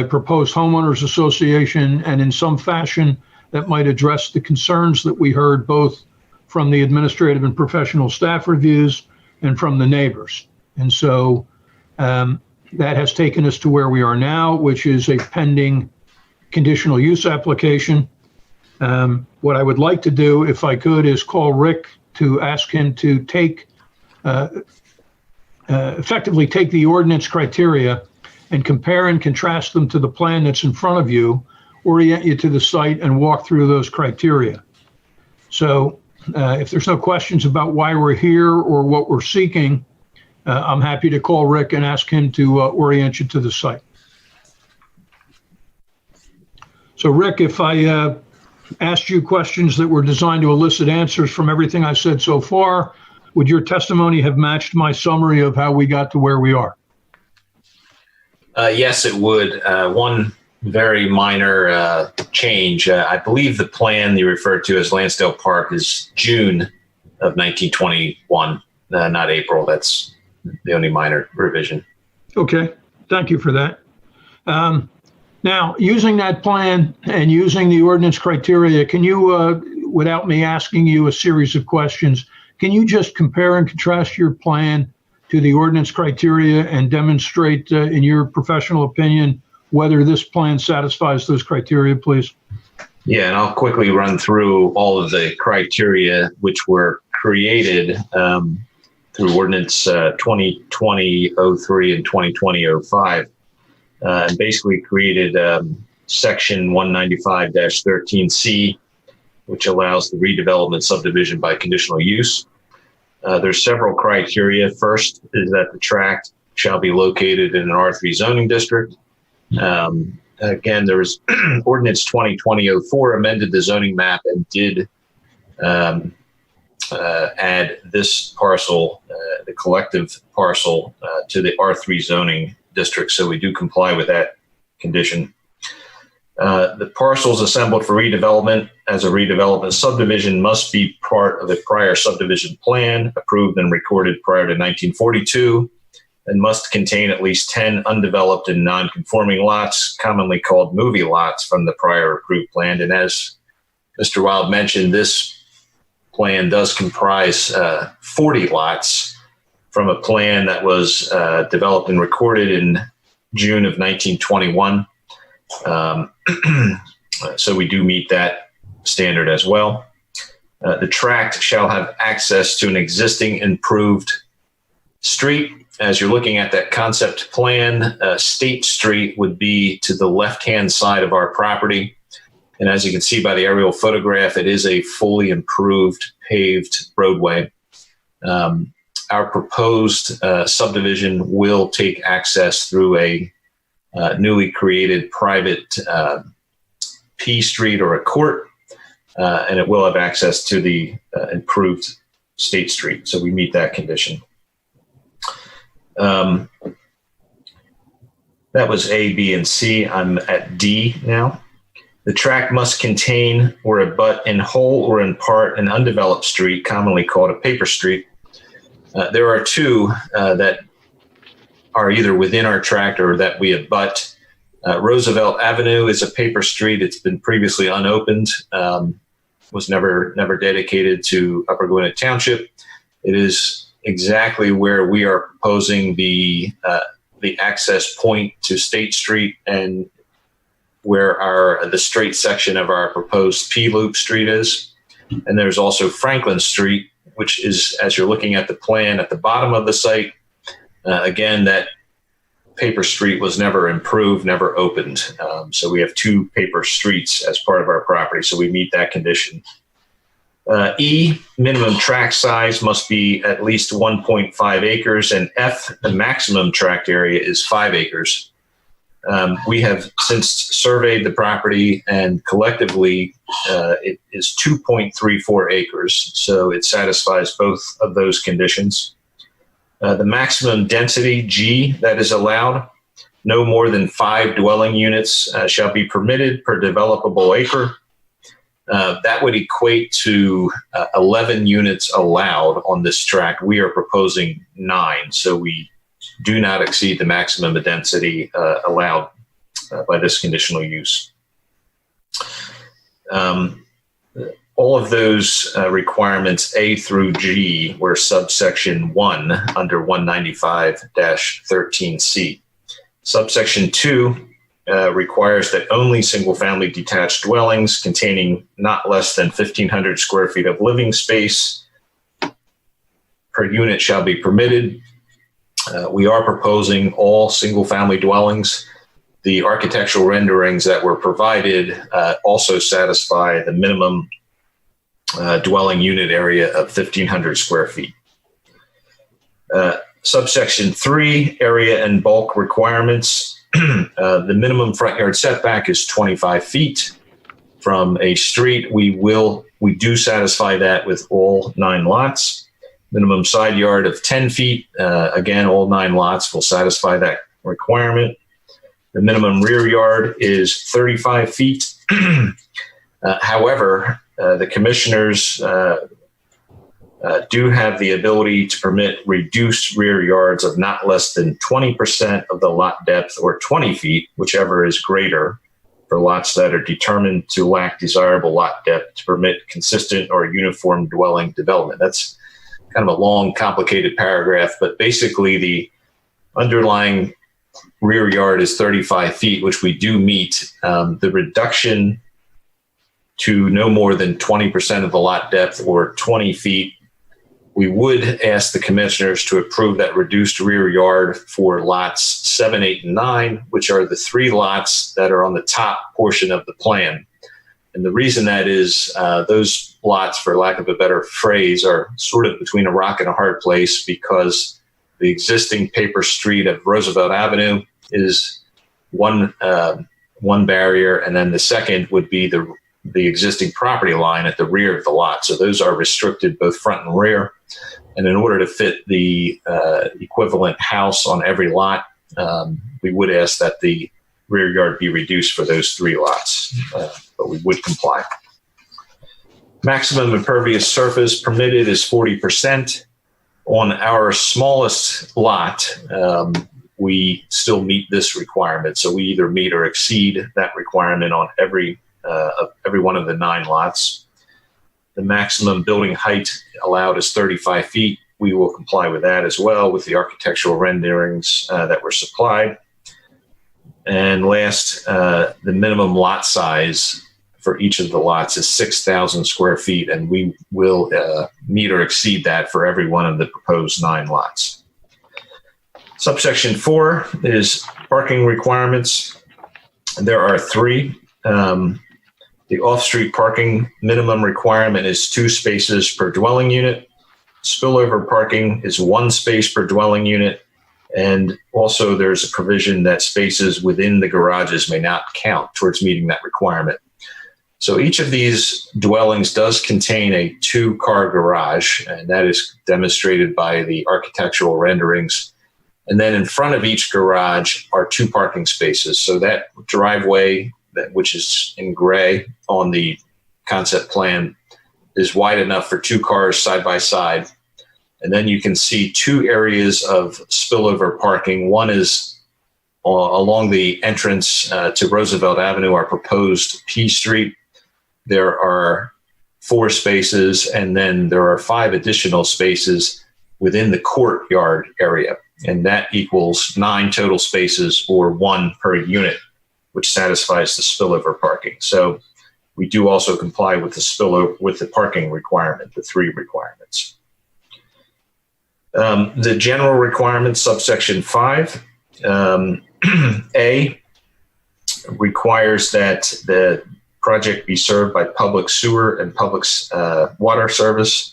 proposed homeowners association, and in some fashion that might address the concerns that we heard both from the administrative and professional staff reviews and from the neighbors. And so that has taken us to where we are now, which is a pending conditional use application. What I would like to do, if I could, is call Rick to ask him to effectively take the ordinance criteria and compare and contrast them to the plan that's in front of you, orient you to the site, and walk through those criteria. So if there's no questions about why we're here or what we're seeking, I'm happy to call Rick and ask him to orient you to the site. So Rick, if I asked you questions that were designed to elicit answers from everything I said so far, would your testimony have matched my summary of how we got to where we are? Yes, it would. One very minor change. I believe the plan you referred to as Lansdale Park is June of 1921, not April. That's the only minor revision. Okay, thank you for that. Now, using that plan and using the ordinance criteria, can you, without me asking you a series of questions, can you just compare and contrast your plan to the ordinance criteria and demonstrate, in your professional opinion, whether this plan satisfies those criteria, please? Yeah, and I'll quickly run through all of the criteria which were created through Ordinance 2020-03 and 2020-05, and basically created Section 195-13C, which allows the redevelopment subdivision by conditional use. There's several criteria. First is that the tract shall be located in an R3 zoning district. Again, there was Ordinance 2020-04 amended the zoning map and did add this parcel, the collective parcel, to the R3 zoning district. So we do comply with that condition. The parcels assembled for redevelopment as a redevelopment subdivision must be part of a prior subdivision plan approved and recorded prior to 1942 and must contain at least 10 undeveloped and non-conforming lots, commonly called movie lots, from the prior approved plan. And as Mr. Wild mentioned, this plan does comprise 40 lots from a plan that was developed and recorded in June of 1921. So we do meet that standard as well. The tract shall have access to an existing improved street. As you're looking at that concept plan, State Street would be to the left-hand side of our property. And as you can see by the aerial photograph, it is a fully improved paved roadway. Our proposed subdivision will take access through a newly created private P Street or a court, and it will have access to the improved State Street. So we meet that condition. That was A, B, and C. I'm at D now. The tract must contain or abut in whole or in part an undeveloped street, commonly called a paper street. There are two that are either within our tract or that we abut. Roosevelt Avenue is a paper street. It's been previously unopened, was never dedicated to Upper Gwynedd Township. It is exactly where we are proposing the access point to State Street and where the straight section of our proposed P-loop street is. And there's also Franklin Street, which is, as you're looking at the plan at the bottom of the site, again, that paper street was never improved, never opened. So we have two paper streets as part of our property. So we meet that condition. E, minimum tract size must be at least 1.5 acres, and F, the maximum tract area is 5 acres. We have since surveyed the property, and collectively it is 2.34 acres, so it satisfies both of those conditions. The maximum density, G, that is allowed, no more than 5 dwelling units shall be permitted per developable acre. That would equate to 11 units allowed on this tract. We are proposing 9, so we do not exceed the maximum density allowed by this conditional use. All of those requirements, A through G, were subsection 1 under 195-13C. Subsection 2 requires that only single-family detached dwellings containing not less than 1,500 square feet of living space per unit shall be permitted. We are proposing all single-family dwellings. The architectural renderings that were provided also satisfy the minimum dwelling unit area of 1,500 square feet. Subsection 3, area and bulk requirements. The minimum front yard setback is 25 feet from a street. We do satisfy that with all 9 lots. Minimum side yard of 10 feet. Again, all 9 lots will satisfy that requirement. The minimum rear yard is 35 feet. However, the commissioners do have the ability to permit reduced rear yards of not less than 20% of the lot depth or 20 feet, whichever is greater, for lots that are determined to lack desirable lot depth to permit consistent or uniform dwelling development. That's kind of a long, complicated paragraph, but basically the underlying rear yard is 35 feet, which we do meet. The reduction to no more than 20% of the lot depth or 20 feet, we would ask the commissioners to approve that reduced rear yard for lots 7, 8, and 9, which are the 3 lots that are on the top portion of the plan. And the reason that is those lots, for lack of a better phrase, are sort of between a rock and a hard place because the existing paper street of Roosevelt Avenue is one barrier, and then the second would be the existing property line at the rear of the lot. So those are restricted both front and rear. And in order to fit the equivalent house on every lot, we would ask that the rear yard be reduced for those 3 lots, but we would comply. Maximum impervious surface permitted is 40%. On our smallest lot, we still meet this requirement. So we either meet or exceed that requirement on every one of the 9 lots. The maximum building height allowed is 35 feet. We will comply with that as well with the architectural renderings that were supplied. And last, the minimum lot size for each of the lots is 6,000 square feet, and we will meet or exceed that for every one of the proposed 9 lots. Subsection 4 is parking requirements. There are 3. The off-street parking minimum requirement is 2 spaces per dwelling unit. Spillover parking is 1 space per dwelling unit. And also there's a provision that spaces within the garages may not count towards meeting that requirement. So each of these dwellings does contain a 2-car garage, and that is demonstrated by the architectural renderings. And then in front of each garage are 2 parking spaces. So that driveway, which is in gray on the concept plan, is wide enough for 2 cars side by side. And then you can see 2 areas of spillover parking. One is along the entrance to Roosevelt Avenue, our proposed P Street. There are 4 spaces, and then there are 5 additional spaces within the courtyard area. And that equals 9 total spaces, or 1 per unit, which satisfies the spillover parking. So we do also comply with the parking requirement, the 3 requirements. The general requirements, subsection 5, A, requires that the project be served by public sewer and public water service.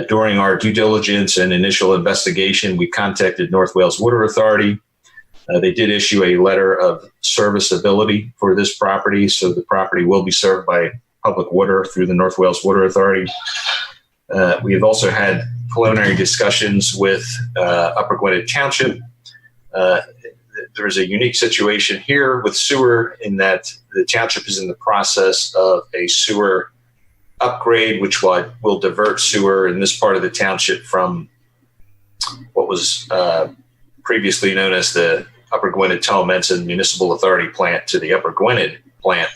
During our due diligence and initial investigation, we contacted North Wales Water Authority. They did issue a letter of serviceability for this property, so the property will be served by public water through the North Wales Water Authority. We have also had preliminary discussions with Upper Gwynedd Township. There is a unique situation here with sewer in that the township is in the process of a sewer upgrade, which will divert sewer in this part of the township from what was previously known as the Upper Gwynedd Tellmenson Municipal Authority plant to the Upper Gwynedd plant.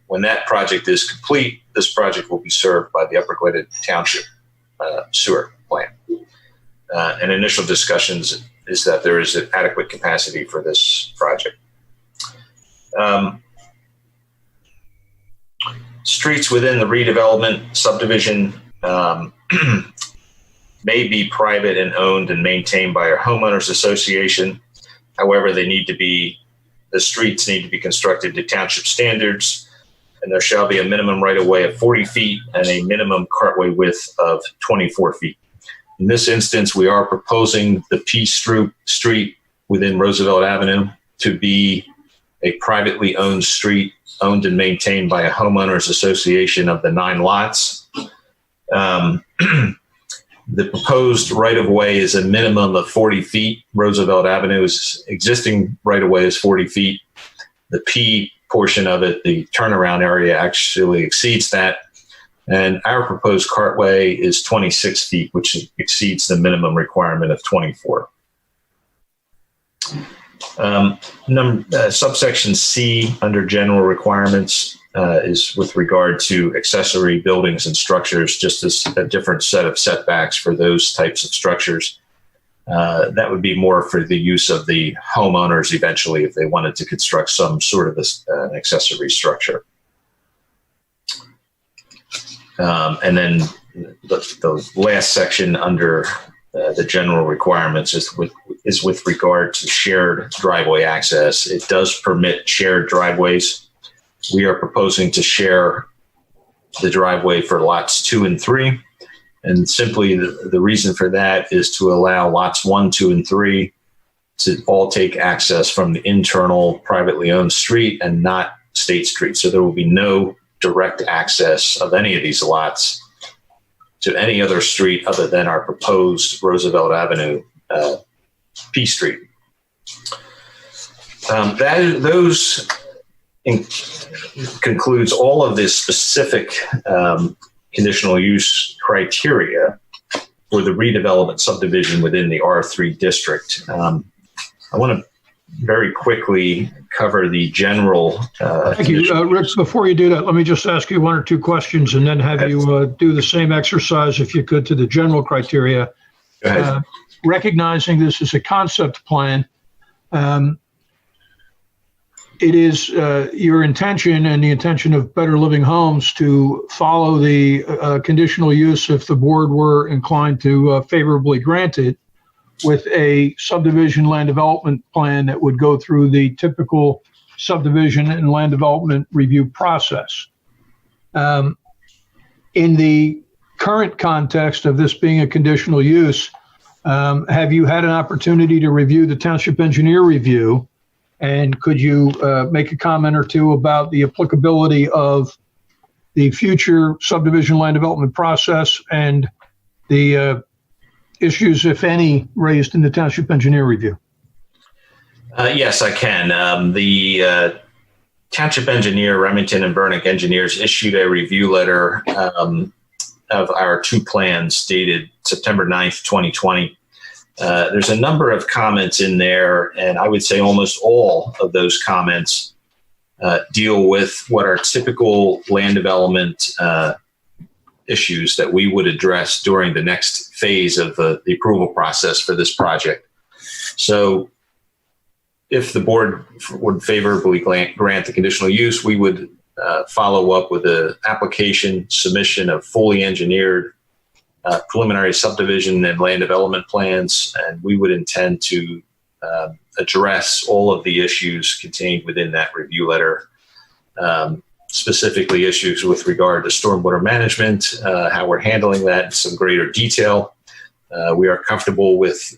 When that project is complete, this project will be served by the Upper Gwynedd Township sewer plant. And initial discussions is that there is an adequate capacity for this project. Streets within the redevelopment subdivision may be private and owned and maintained by a homeowners association. However, the streets need to be constructed to township standards, and there shall be a minimum right-of-way of 40 feet and a minimum cartway width of 24 feet. In this instance, we are proposing the P Street within Roosevelt Avenue to be a privately owned street, owned and maintained by a homeowners association of the 9 lots. The proposed right-of-way is a minimum of 40 feet. Roosevelt Avenue's existing right-of-way is 40 feet. The P portion of it, the turnaround area, actually exceeds that. And our proposed cartway is 26 feet, which exceeds the minimum requirement of 24. Subsection C under general requirements is with regard to accessory buildings and structures, just as a different set of setbacks for those types of structures. That would be more for the use of the homeowners eventually if they wanted to construct some sort of an accessory structure. And then the last section under the general requirements is with regard to shared driveway access. It does permit shared driveways. We are proposing to share the driveway for lots 2 and 3. And simply the reason for that is to allow lots 1, 2, and 3 to all take access from the internal privately owned street and not State Street. So there will be no direct access of any of these lots to any other street other than our proposed Roosevelt Avenue P Street. Those concludes all of this specific conditional use criteria for the redevelopment subdivision within the R3 district. I want to very quickly cover the general. Thank you. Rick, before you do that, let me just ask you 1 or 2 questions and then have you do the same exercise, if you could, to the general criteria. Recognizing this is a concept plan, it is your intention and the intention of Better Living Homes to follow the conditional use if the board were inclined to favorably grant it, with a subdivision land development plan that would go through the typical subdivision and land development review process. In the current context of this being a conditional use, have you had an opportunity to review the township engineer review? And could you make a comment or two about the applicability of the future subdivision land development process and the issues, if any, raised in the township engineer review? Yes, I can. The township engineer, Remington and Burnick engineers, issued a review letter of our 2 plans dated September 9th, 2020. There's a number of comments in there, and I would say almost all of those comments deal with what are typical land development issues that we would address during the next phase of the approval process for this project. So if the board would favorably grant the conditional use, we would follow up with an application submission of fully engineered preliminary subdivision and land development plans, and we would intend to address all of the issues contained within that review letter, specifically issues with regard to stormwater management, how we're handling that in some greater detail. We are comfortable with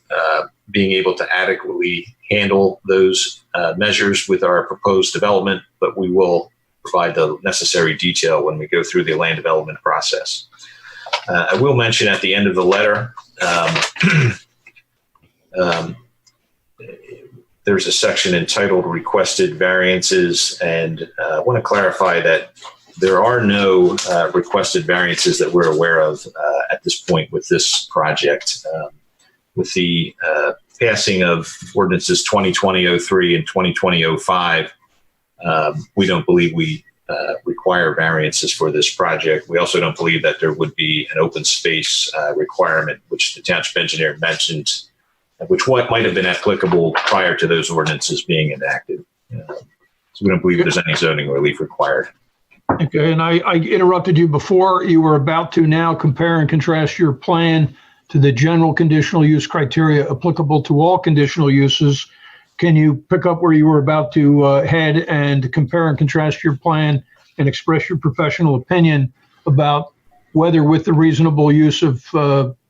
being able to adequately handle those measures with our proposed development, but we will provide the necessary detail when we go through the land development process. I will mention at the end of the letter, there's a section entitled Requested Variances, and I want to clarify that there are no requested variances that we're aware of at this point with this project. With the passing of ordinances 2020-03 and 2020-05, we don't believe we require variances for this project. We also don't believe that there would be an open space requirement, which the township engineer mentioned, which might have been applicable prior to those ordinances being enacted. So we don't believe there's any zoning relief required. Okay, and I interrupted you before. You were about to now compare and contrast your plan to the general conditional use criteria applicable to all conditional uses. Can you pick up where you were about to head and compare and contrast your plan and express your professional opinion about whether, with the reasonable use of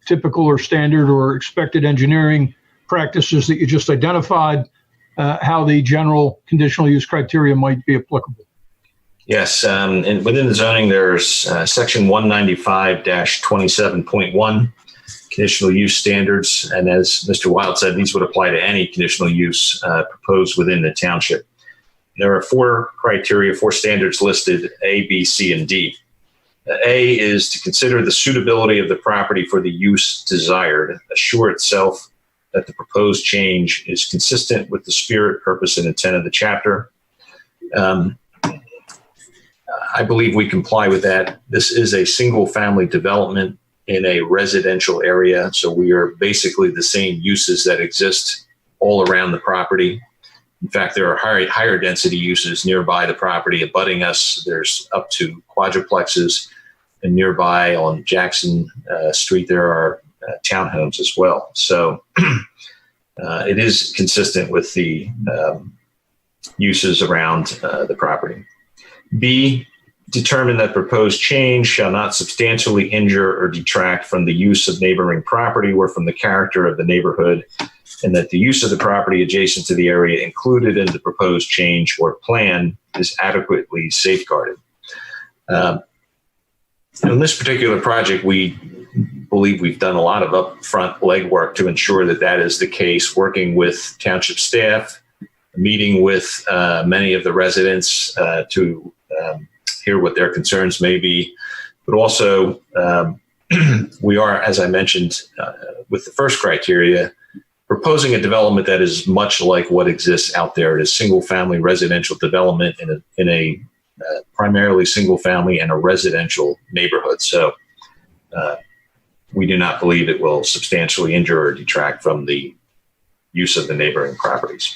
typical or standard or expected engineering practices that you just identified, how the general conditional use criteria might be applicable? Yes, and within the zoning, there's section 195-27.1, conditional use standards. And as Mr. Wild said, these would apply to any conditional use proposed within the township. There are 4 criteria, 4 standards listed, A, B, C, and D. A is to consider the suitability of the property for the use desired, assure itself that the proposed change is consistent with the spirit, purpose, and intent of the chapter. I believe we comply with that. This is a single-family development in a residential area, so we are basically the same uses that exist all around the property. In fact, there are higher density uses nearby the property abutting us. There's up to quadruplexes, and nearby on Jackson Street, there are townhomes as well. So it is consistent with the uses around the property. B, determine that proposed change shall not substantially injure or detract from the use of neighboring property or from the character of the neighborhood, and that the use of the property adjacent to the area included in the proposed change or plan is adequately safeguarded. In this particular project, we believe we've done a lot of upfront legwork to ensure that that is the case, working with township staff, meeting with many of the residents to hear what their concerns may be, but also we are, as I mentioned, with the first criteria, proposing a development that is much like what exists out there. It is single-family residential development in a primarily single-family and a residential neighborhood. So we do not believe it will substantially injure or detract from the use of the neighboring properties.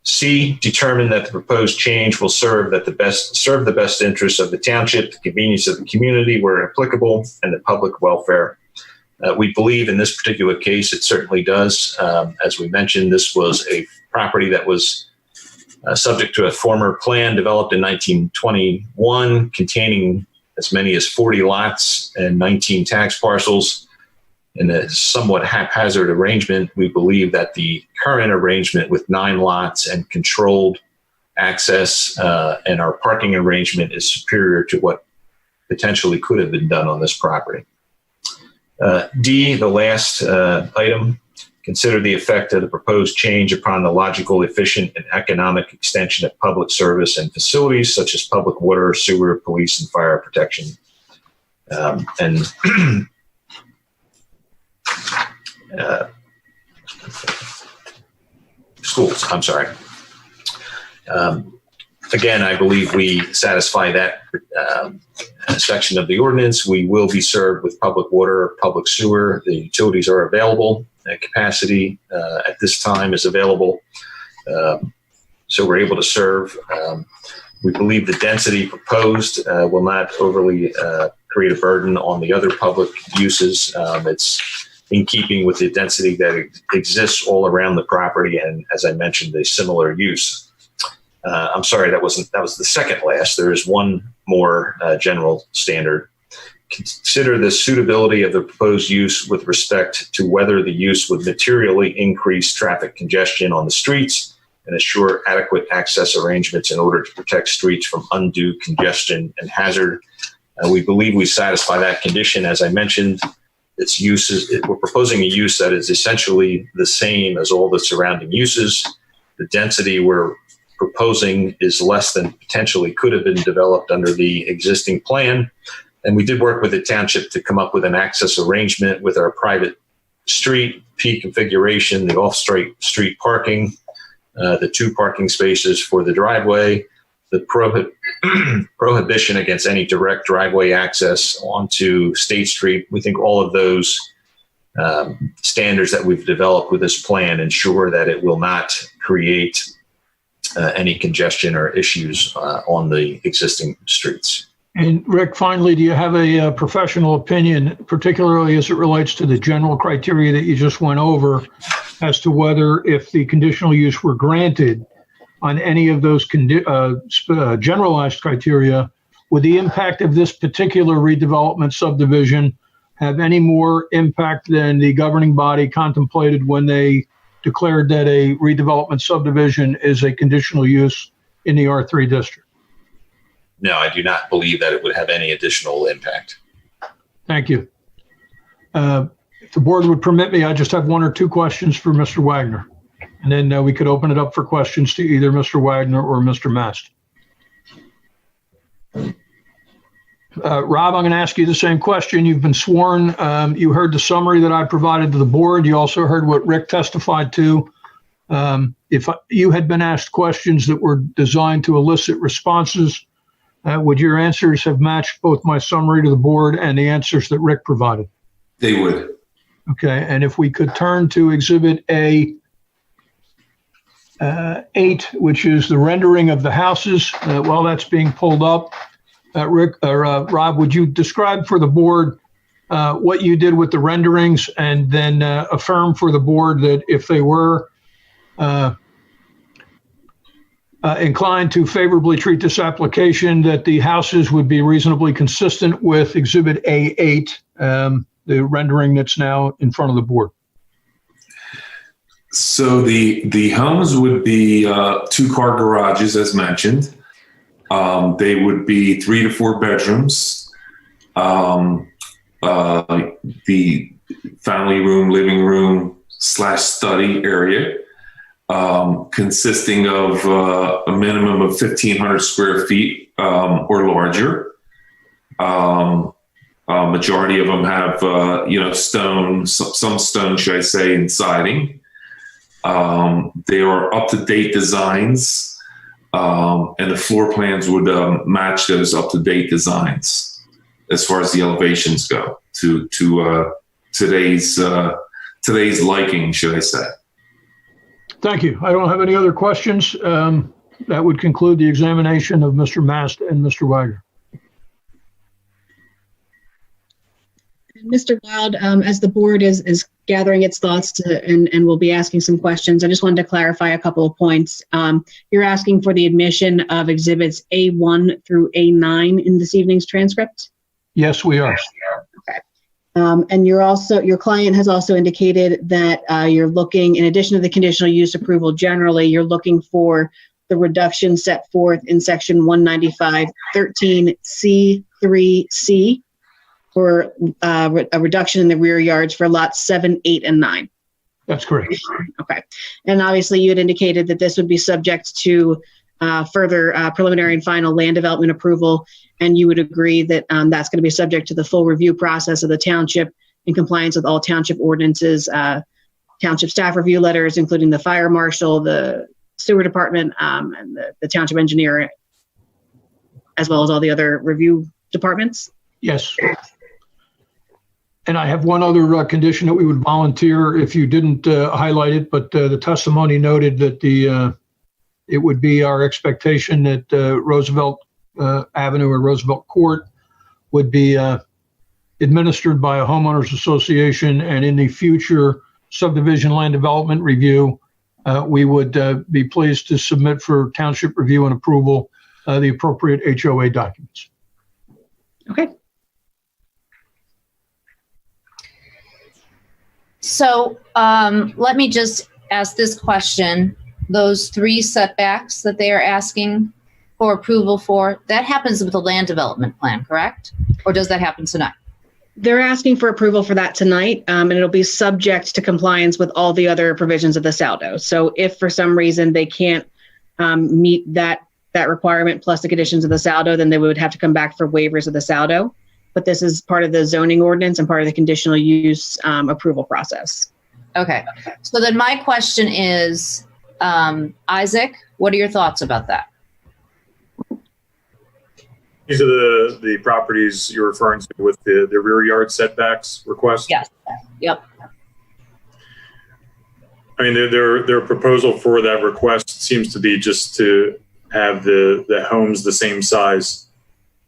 C, determine that the proposed change will serve the best interests of the township, the convenience of the community where applicable, and the public welfare. We believe in this particular case it certainly does. As we mentioned, this was a property that was subject to a former plan developed in 1921 containing as many as 40 lots and 19 tax parcels. In a somewhat haphazard arrangement, we believe that the current arrangement with 9 lots and controlled access and our parking arrangement is superior to what potentially could have been done on this property. D, the last item, consider the effect of the proposed change upon the logical, efficient, and economic extension of public service and facilities such as public water, sewer, police, and fire protection. Schools, I'm sorry. Again, I believe we satisfy that section of the ordinance. We will be served with public water, public sewer. The utilities are available. Capacity at this time is available. So we're able to serve. We believe the density proposed will not overly create a burden on the other public uses. It's in keeping with the density that exists all around the property, and as I mentioned, a similar use. I'm sorry, that was the second last. There is one more general standard. Consider the suitability of the proposed use with respect to whether the use would materially increase traffic congestion on the streets and assure adequate access arrangements in order to protect streets from undue congestion and hazard. We believe we satisfy that condition. As I mentioned, we're proposing a use that is essentially the same as all the surrounding uses. The density we're proposing is less than potentially could have been developed under the existing plan. And we did work with the township to come up with an access arrangement with our private street P configuration, the off-street parking, the 2 parking spaces for the driveway, the prohibition against any direct driveway access onto State Street. We think all of those standards that we've developed with this plan ensure that it will not create any congestion or issues on the existing streets. And Rick, finally, do you have a professional opinion, particularly as it relates to the general criteria that you just went over, as to whether if the conditional use were granted on any of those generalized criteria, would the impact of this particular redevelopment subdivision have any more impact than the governing body contemplated when they declared that a redevelopment subdivision is a conditional use in the R3 district? No, I do not believe that it would have any additional impact. Thank you. If the board would permit me, I just have 1 or 2 questions for Mr. Wagner. And then we could open it up for questions to either Mr. Wagner or Mr. Mast. Rob, I'm going to ask you the same question. You've been sworn. You heard the summary that I provided to the board. You also heard what Rick testified to. If you had been asked questions that were designed to elicit responses, would your answers have matched both my summary to the board and the answers that Rick provided? They would. Okay, and if we could turn to Exhibit A 8, which is the rendering of the houses, while that's being pulled up, Rob, would you describe for the board what you did with the renderings, and then affirm for the board that if they were inclined to favorably treat this application, that the houses would be reasonably consistent with Exhibit A8, the rendering that's now in front of the board? So the homes would be 2-car garages, as mentioned. They would be 3 to 4 bedrooms. The family room, living room / study area, consisting of a minimum of 1,500 square feet or larger. Majority of them have, stone, some stone, should I say, and siding. They are up-to-date designs, and the floor plans would match those up-to-date designs as far as the elevations go to today's liking, should I say. Thank you. I don't have any other questions. That would conclude the examination of Mr. Mast and Mr. Wagner. Mr. Wild, as the board is gathering its thoughts and will be asking some questions, I just wanted to clarify a couple of points. You're asking for the admission of exhibits A1 through A9 in this evening's transcript? Yes, we are. Okay. And your client has also indicated that you're looking, in addition to the conditional use approval generally, you're looking for the reduction set forth in section 195.13C3C for a reduction in the rear yards for lots 7, 8, and 9. That's correct. Okay. And obviously you had indicated that this would be subject to further preliminary and final land development approval, and you would agree that that's going to be subject to the full review process of the township in compliance with all township ordinances, township staff review letters, including the fire marshal, the sewer department, and the township engineer, as well as all the other review departments? Yes. And I have one other condition that we would volunteer if you didn't highlight it, but the testimony noted that it would be our expectation that Roosevelt Avenue or Roosevelt Court would be administered by a homeowners association, and in the future subdivision land development review, we would be pleased to submit for township review and approval the appropriate HOA documents. Okay. So let me just ask this question. Those 3 setbacks that they are asking for approval for, that happens with the land development plan, correct? Or does that happen tonight? They're asking for approval for that tonight, and it'll be subject to compliance with all the other provisions of the SALDO. So if for some reason they can't meet that requirement plus the conditions of the SALDO, then they would have to come back for waivers of the SALDO. But this is part of the zoning ordinance and part of the conditional use approval process. Okay. So then my question is, Isaac, what are your thoughts about that? These are the properties you're referring to with the rear yard setbacks request? Yes. Yep. I mean, their proposal for that request seems to be just to have the homes the same size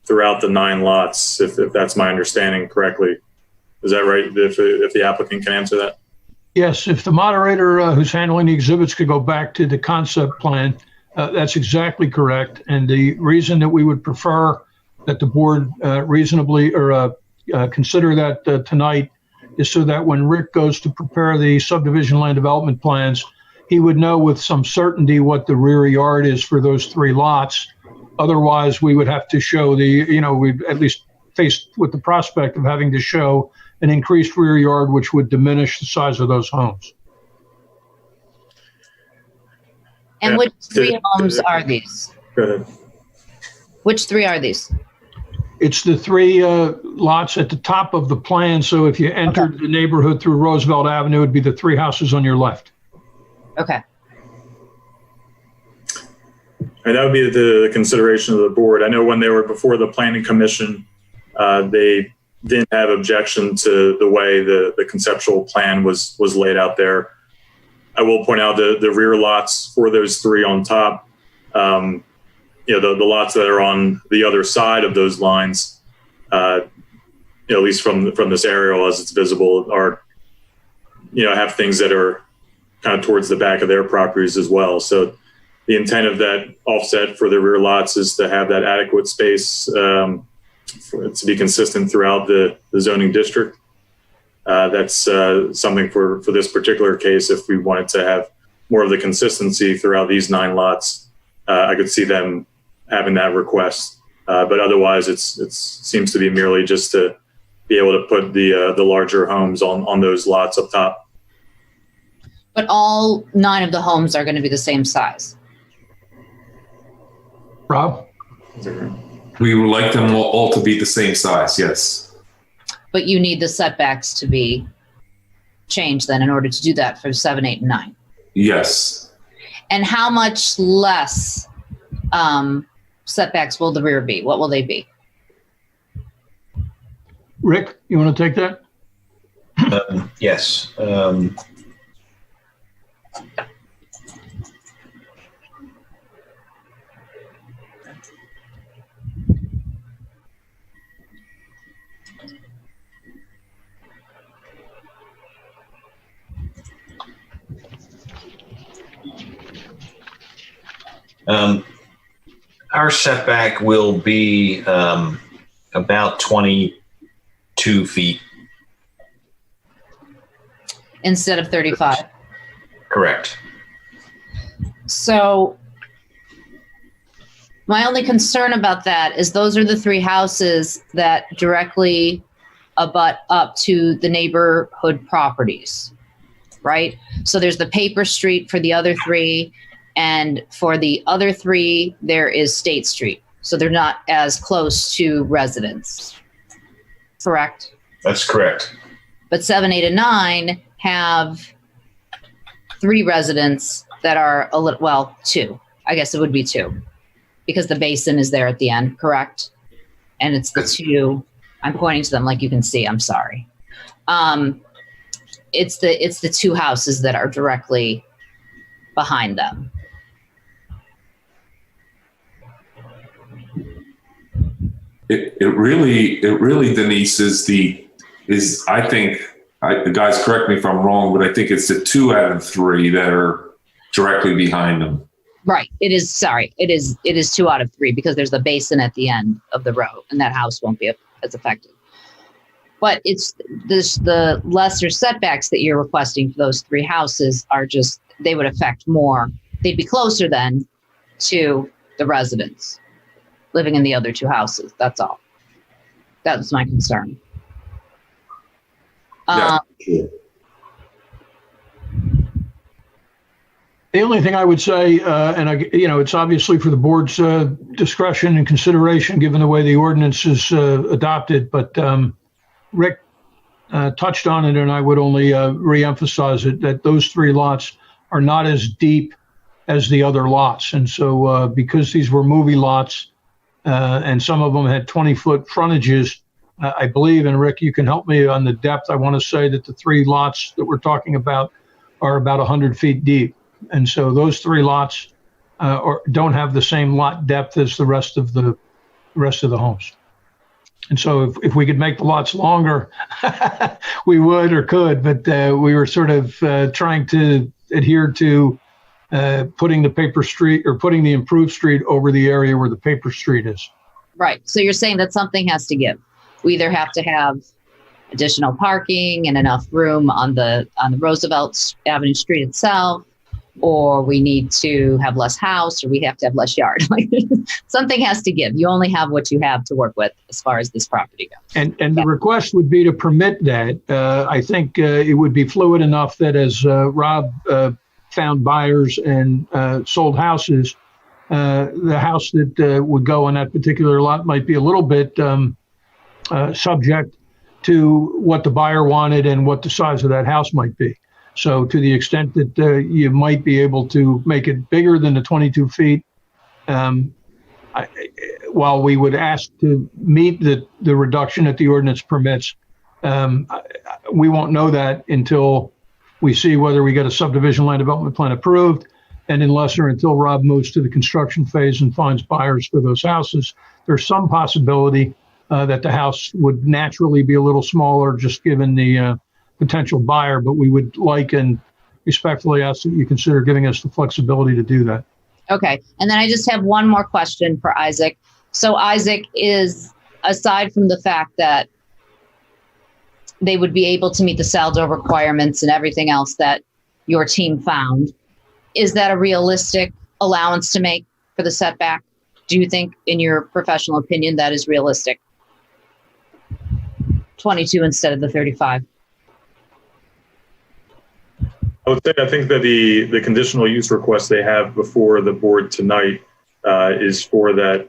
throughout the 9 lots, if that's my understanding correctly. Is that right? If the applicant can answer that? Yes, if the moderator who's handling the exhibits could go back to the concept plan, that's exactly correct. And the reason that we would prefer that the board reasonably or consider that tonight is so that when Rick goes to prepare the subdivision land development plans, he would know with some certainty what the rear yard is for those 3 lots. Otherwise, we would have to show we'd at least faced with the prospect of having to show an increased rear yard, which would diminish the size of those homes. And which 3 homes are these? Go ahead. Which 3 are these? It's the three lots at the top of the plan. So if you entered the neighborhood through Roosevelt Avenue, it'd be the three houses on your left. Okay. And that would be the consideration of the board. I know when they were before the planning commission, they didn't have objection to the way the conceptual plan was laid out there. I will point out the rear lots for those three on top, the lots that are on the other side of those lines, at least from this aerial as it's visible, are, have things that are kind of towards the back of their properties as well. So the intent of that offset for the rear lots is to have that adequate space for it to be consistent throughout the zoning district. That's something for this particular case. If we wanted to have more of the consistency throughout these 9 lots, I could see them having that request. But otherwise, it seems to be merely just to be able to put the larger homes on those lots up top. But all 9 of the homes are going to be the same size. Rob? We would like them all to be the same size, yes. But you need the setbacks to be changed then in order to do that for 7, 8, and 9. Yes. And how much less setbacks will the rear be? What will they be? Rick, you want to take that? Yes. Our setback will be about 22 feet. Instead of 35. Correct. So my only concern about that is those are the 3 houses that directly abut up to the neighborhood properties, right? So there's the paper street for the other 3. And for the other 3, there is State Street. So they're not as close to residents. Correct? That's correct. But 7, 8, and 9 have 3 residents that are a little, well, 2. I guess it would be 2 because the basin is there at the end, correct? And it's the 2. I'm pointing to them like you can see. I'm sorry. It's the 2 houses that are directly behind them. It really, Denise, is I think, the guys correct me if I'm wrong, but I think it's the 2 out of 3 that are directly behind them. Right. It is. Sorry. It is 2 out of 3 because there's the basin at the end of the road and that house won't be as affected. But it's the lesser setbacks that you're requesting for those 3 houses are just, they would affect more. They'd be closer then to the residents living in the other 2 houses. That's all. That was my concern. Yeah, sure. The only thing I would say, it's obviously for the board's discretion and consideration, given the way the ordinance is adopted, but Rick touched on it, and I would only reemphasize it, that those 3 lots are not as deep as the other lots. And so because these were movie lots, and some of them had 20-foot frontages, I believe, and Rick, you can help me on the depth. I want to say that the 3 lots that we're talking about are about 100 feet deep. And so those 3 lots don't have the same lot depth as the rest of the homes. And so if we could make the lots longer, we would or could, but we were sort of trying to adhere to putting the paper street or putting the improved street over the area where the paper street is. Right. So you're saying that something has to give. We either have to have additional parking and enough room on the Roosevelt Avenue street itself, or we need to have less house, or we have to have less yard. Something has to give. You only have what you have to work with as far as this property goes. And the request would be to permit that. I think it would be fluid enough that as Rob found buyers and sold houses, the house that would go on that particular lot might be a little bit subject to what the buyer wanted and what the size of that house might be. So to the extent that you might be able to make it bigger than the 22 feet, while we would ask to meet the reduction that the ordinance permits, we won't know that until we see whether we get a subdivision land development plan approved, and unless or until Rob moves to the construction phase and finds buyers for those houses. There's some possibility that the house would naturally be a little smaller just given the potential buyer, but we would like and respectfully ask that you consider giving us the flexibility to do that. Okay. And then I just have one more question for Isaac. So Isaac, is, aside from the fact that they would be able to meet the saldo requirements and everything else that your team found, is that a realistic allowance to make for the setback? Do you think, in your professional opinion, that is realistic? 22 instead of the 35. I would say I think that the conditional use request they have before the board tonight is for that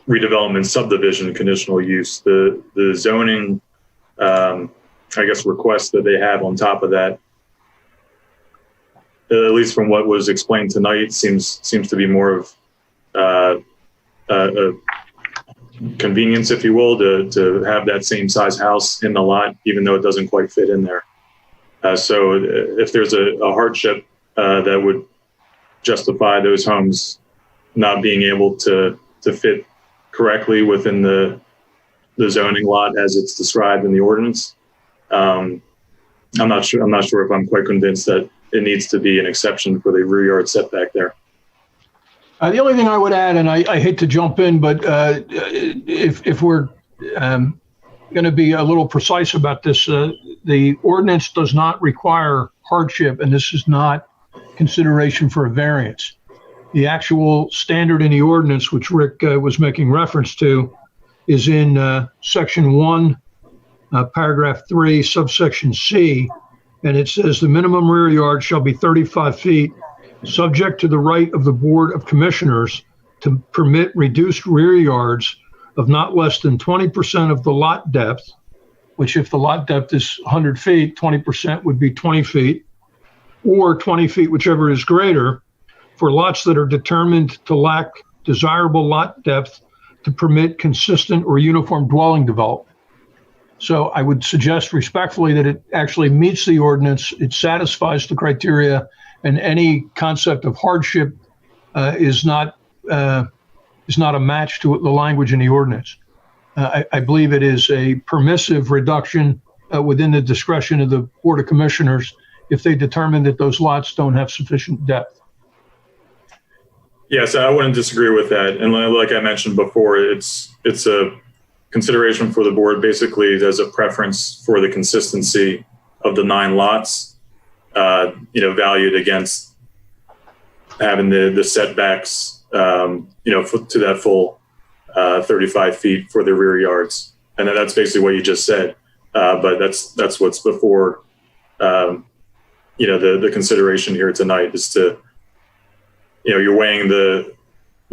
redevelopment subdivision conditional use. The zoning, I guess, request that they have on top of that, at least from what was explained tonight, seems to be more of a convenience, if you will, to have that same size house in the lot, even though it doesn't quite fit in there. So if there's a hardship that would justify those homes not being able to fit correctly within the zoning lot as it's described in the ordinance, I'm not sure if I'm quite convinced that it needs to be an exception for the rear yard setback there. The only thing I would add, and I hate to jump in, but if we're going to be a little precise about this, the ordinance does not require hardship, and this is not consideration for a variance. The actual standard in the ordinance, which Rick was making reference to, is in section 1, paragraph 3, subsection C, and it says the minimum rear yard shall be 35 feet, subject to the right of the Board of Commissioners to permit reduced rear yards of not less than 20% of the lot depth, which if the lot depth is 100 feet, 20% would be 20 feet, or 20 feet, whichever is greater, for lots that are determined to lack desirable lot depth to permit consistent or uniform dwelling development. So I would suggest respectfully that it actually meets the ordinance, it satisfies the criteria, and any concept of hardship is not a match to the language in the ordinance. I believe it is a permissive reduction within the discretion of the Board of Commissioners if they determine that those lots don't have sufficient depth. Yes, I wouldn't disagree with that. And like I mentioned before, it's a consideration for the board basically as a preference for the consistency of the 9 lots, valued against having the setbacks, to that full 35 feet for the rear yards. And then that's basically what you just said. But that's what's before, the consideration here tonight is to, you're weighing the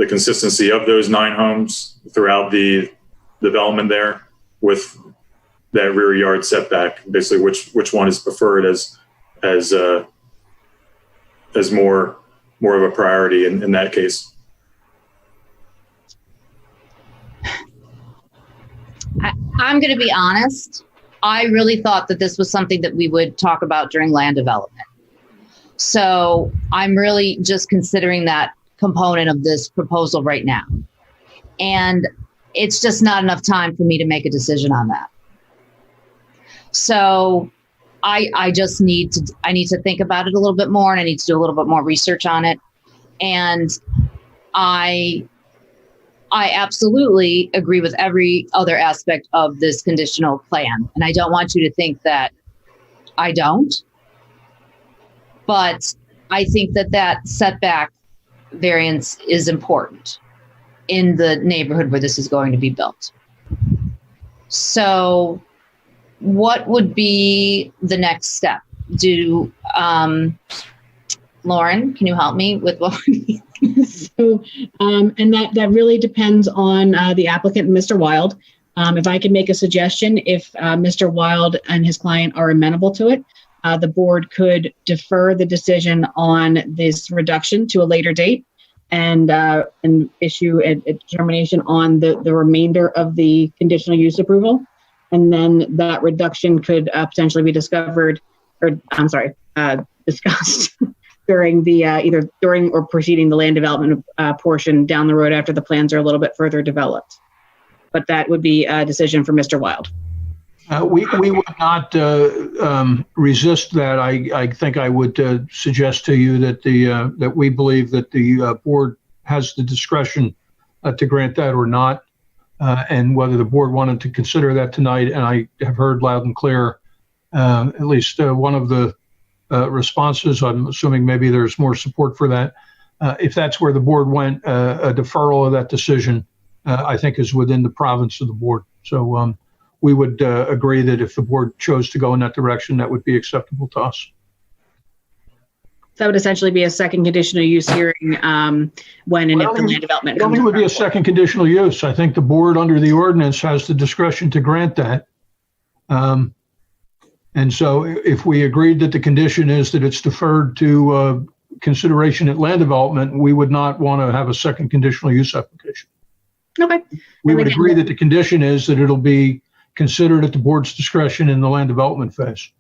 consistency of those 9 homes throughout the development there with that rear yard setback, basically which one is preferred as more of a priority in that case. I'm going to be honest. I really thought that this was something that we would talk about during land development. So I'm really just considering that component of this proposal right now. And it's just not enough time for me to make a decision on that. So I just need to think about it a little bit more, and I need to do a little bit more research on it. And I absolutely agree with every other aspect of this conditional plan. And I don't want you to think that I don't. But I think that setback variance is important in the neighborhood where this is going to be built. So what would be the next step? Lauren, can you help me with what? So, and that really depends on the applicant, Mr. Wild. If I can make a suggestion, if Mr. Wild and his client are amenable to it, the board could defer the decision on this reduction to a later date and issue a determination on the remainder of the conditional use approval. And then that reduction could potentially be discussed during the either during or preceding the land development portion down the road after the plans are a little bit further developed. But that would be a decision for Mr. Wild. We would not resist that. I think I would suggest to you that that we believe that the board has the discretion to grant that or not, and whether the board wanted to consider that tonight. And I have heard loud and clear at least one of the responses. I'm assuming maybe there's more support for that. If that's where the board went, a deferral of that decision, I think, is within the province of the board. So we would agree that if the board chose to go in that direction, that would be acceptable to us. That would essentially be a second conditional use hearing when and if the land development. I don't think it would be a second conditional use. I think the board under the ordinance has the discretion to grant that. And so if we agreed that the condition is that it's deferred to consideration at land development, we would not want to have a second conditional use application. Okay. We would agree that the condition is that it'll be considered at the board's discretion in the land development phase.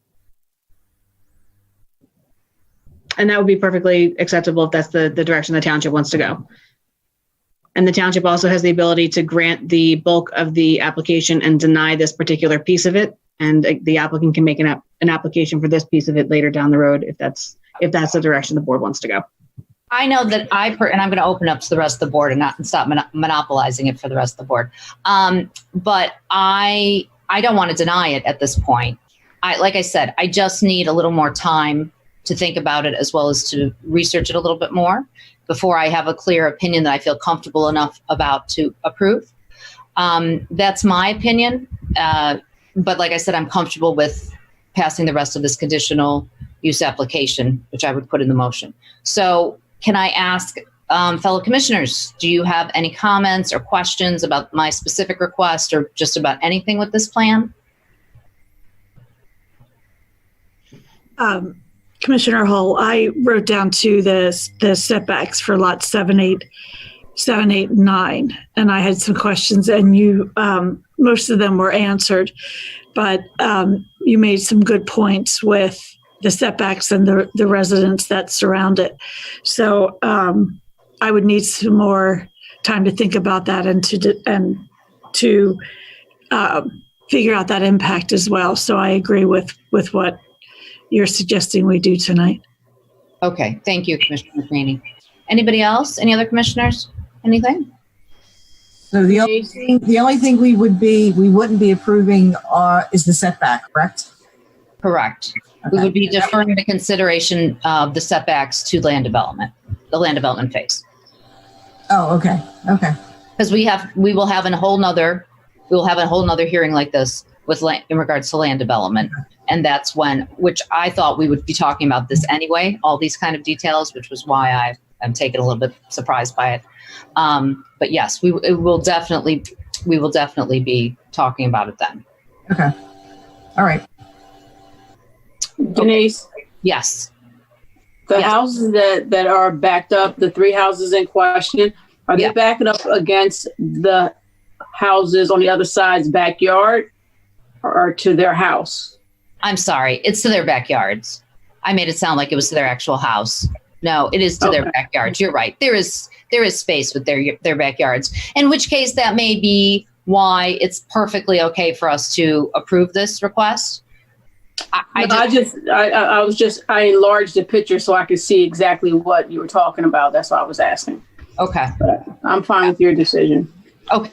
And that would be perfectly acceptable if that's the direction the township wants to go. And the township also has the ability to grant the bulk of the application and deny this particular piece of it. And the applicant can make an application for this piece of it later down the road if that's the direction the board wants to go. I know that and I'm going to open up to the rest of the board and not stop monopolizing it for the rest of the board. But I don't want to deny it at this point. Like I said, I just need a little more time to think about it as well as to research it a little bit more before I have a clear opinion that I feel comfortable enough about to approve. That's my opinion. But like I said, I'm comfortable with passing the rest of this conditional use application, which I would put in the motion. So can I ask fellow commissioners, do you have any comments or questions about my specific request or just about anything with this plan? Commissioner Hull, I wrote down to the setbacks for lots 7, 8, 9, and I had some questions, and you most of them were answered, but you made some good points with the setbacks and the residents that surround it. So I would need some more time to think about that and to figure out that impact as well. So I agree with what you're suggesting we do tonight. Okay, thank you, Commissioner McCraney. Anybody else? Any other commissioners? Anything? So the only thing we wouldn't be approving is the setback, correct? Correct. Okay. We would be deferring the consideration of the setbacks to land development, the land development phase. Oh, okay. Okay. Because we will have a whole nother hearing like this with in regards to land development. And that's which I thought we would be talking about this anyway, all these kind of details, which was why I'm taken a little bit surprised by it. But yes, we will definitely be talking about it then. Okay. All right. Denise? Yes. The houses that are backed up, the 3 houses in question, are they backing up against the houses on the other side's backyard or to their house? I'm sorry. It's to their backyards. I made it sound like it was to their actual house. No, it is to their backyards. You're right. There is space with their backyards, in which case that may be why it's perfectly okay for us to approve this request. I enlarged the picture so I could see exactly what you were talking about. That's why I was asking. Okay. But I'm fine with your decision. Okay.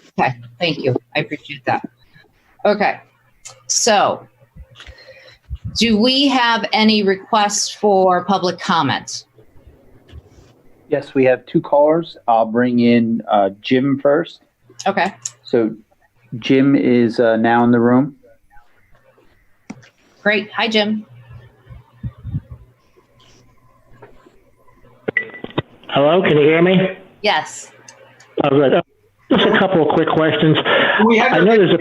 Thank you. I appreciate that. Okay. So do we have any requests for public comment? Yes, we have 2 callers. I'll bring in Jim first. Okay. So Jim is now in the room. Great. Hi, Jim. Hello, can you hear me? Yes. Oh, good. Just a couple of quick questions. Can we have I know there's a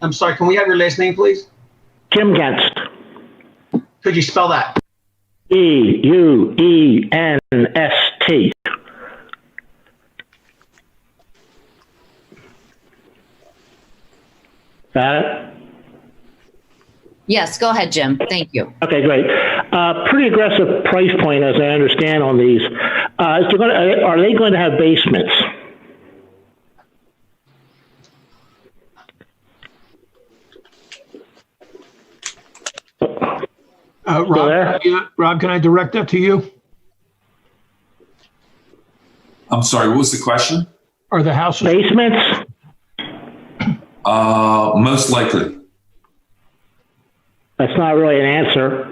I'm sorry, can we have your last name, please? Jim Genst. Could you spell that? Euenst. Got it? Yes, go ahead, Jim. Thank you. Okay, great. Pretty aggressive price point, as I understand, on these. Are they going to have basements? Rob, can I direct that to you? I'm sorry, what was the question? Are the houses basements? Most likely. That's not really an answer.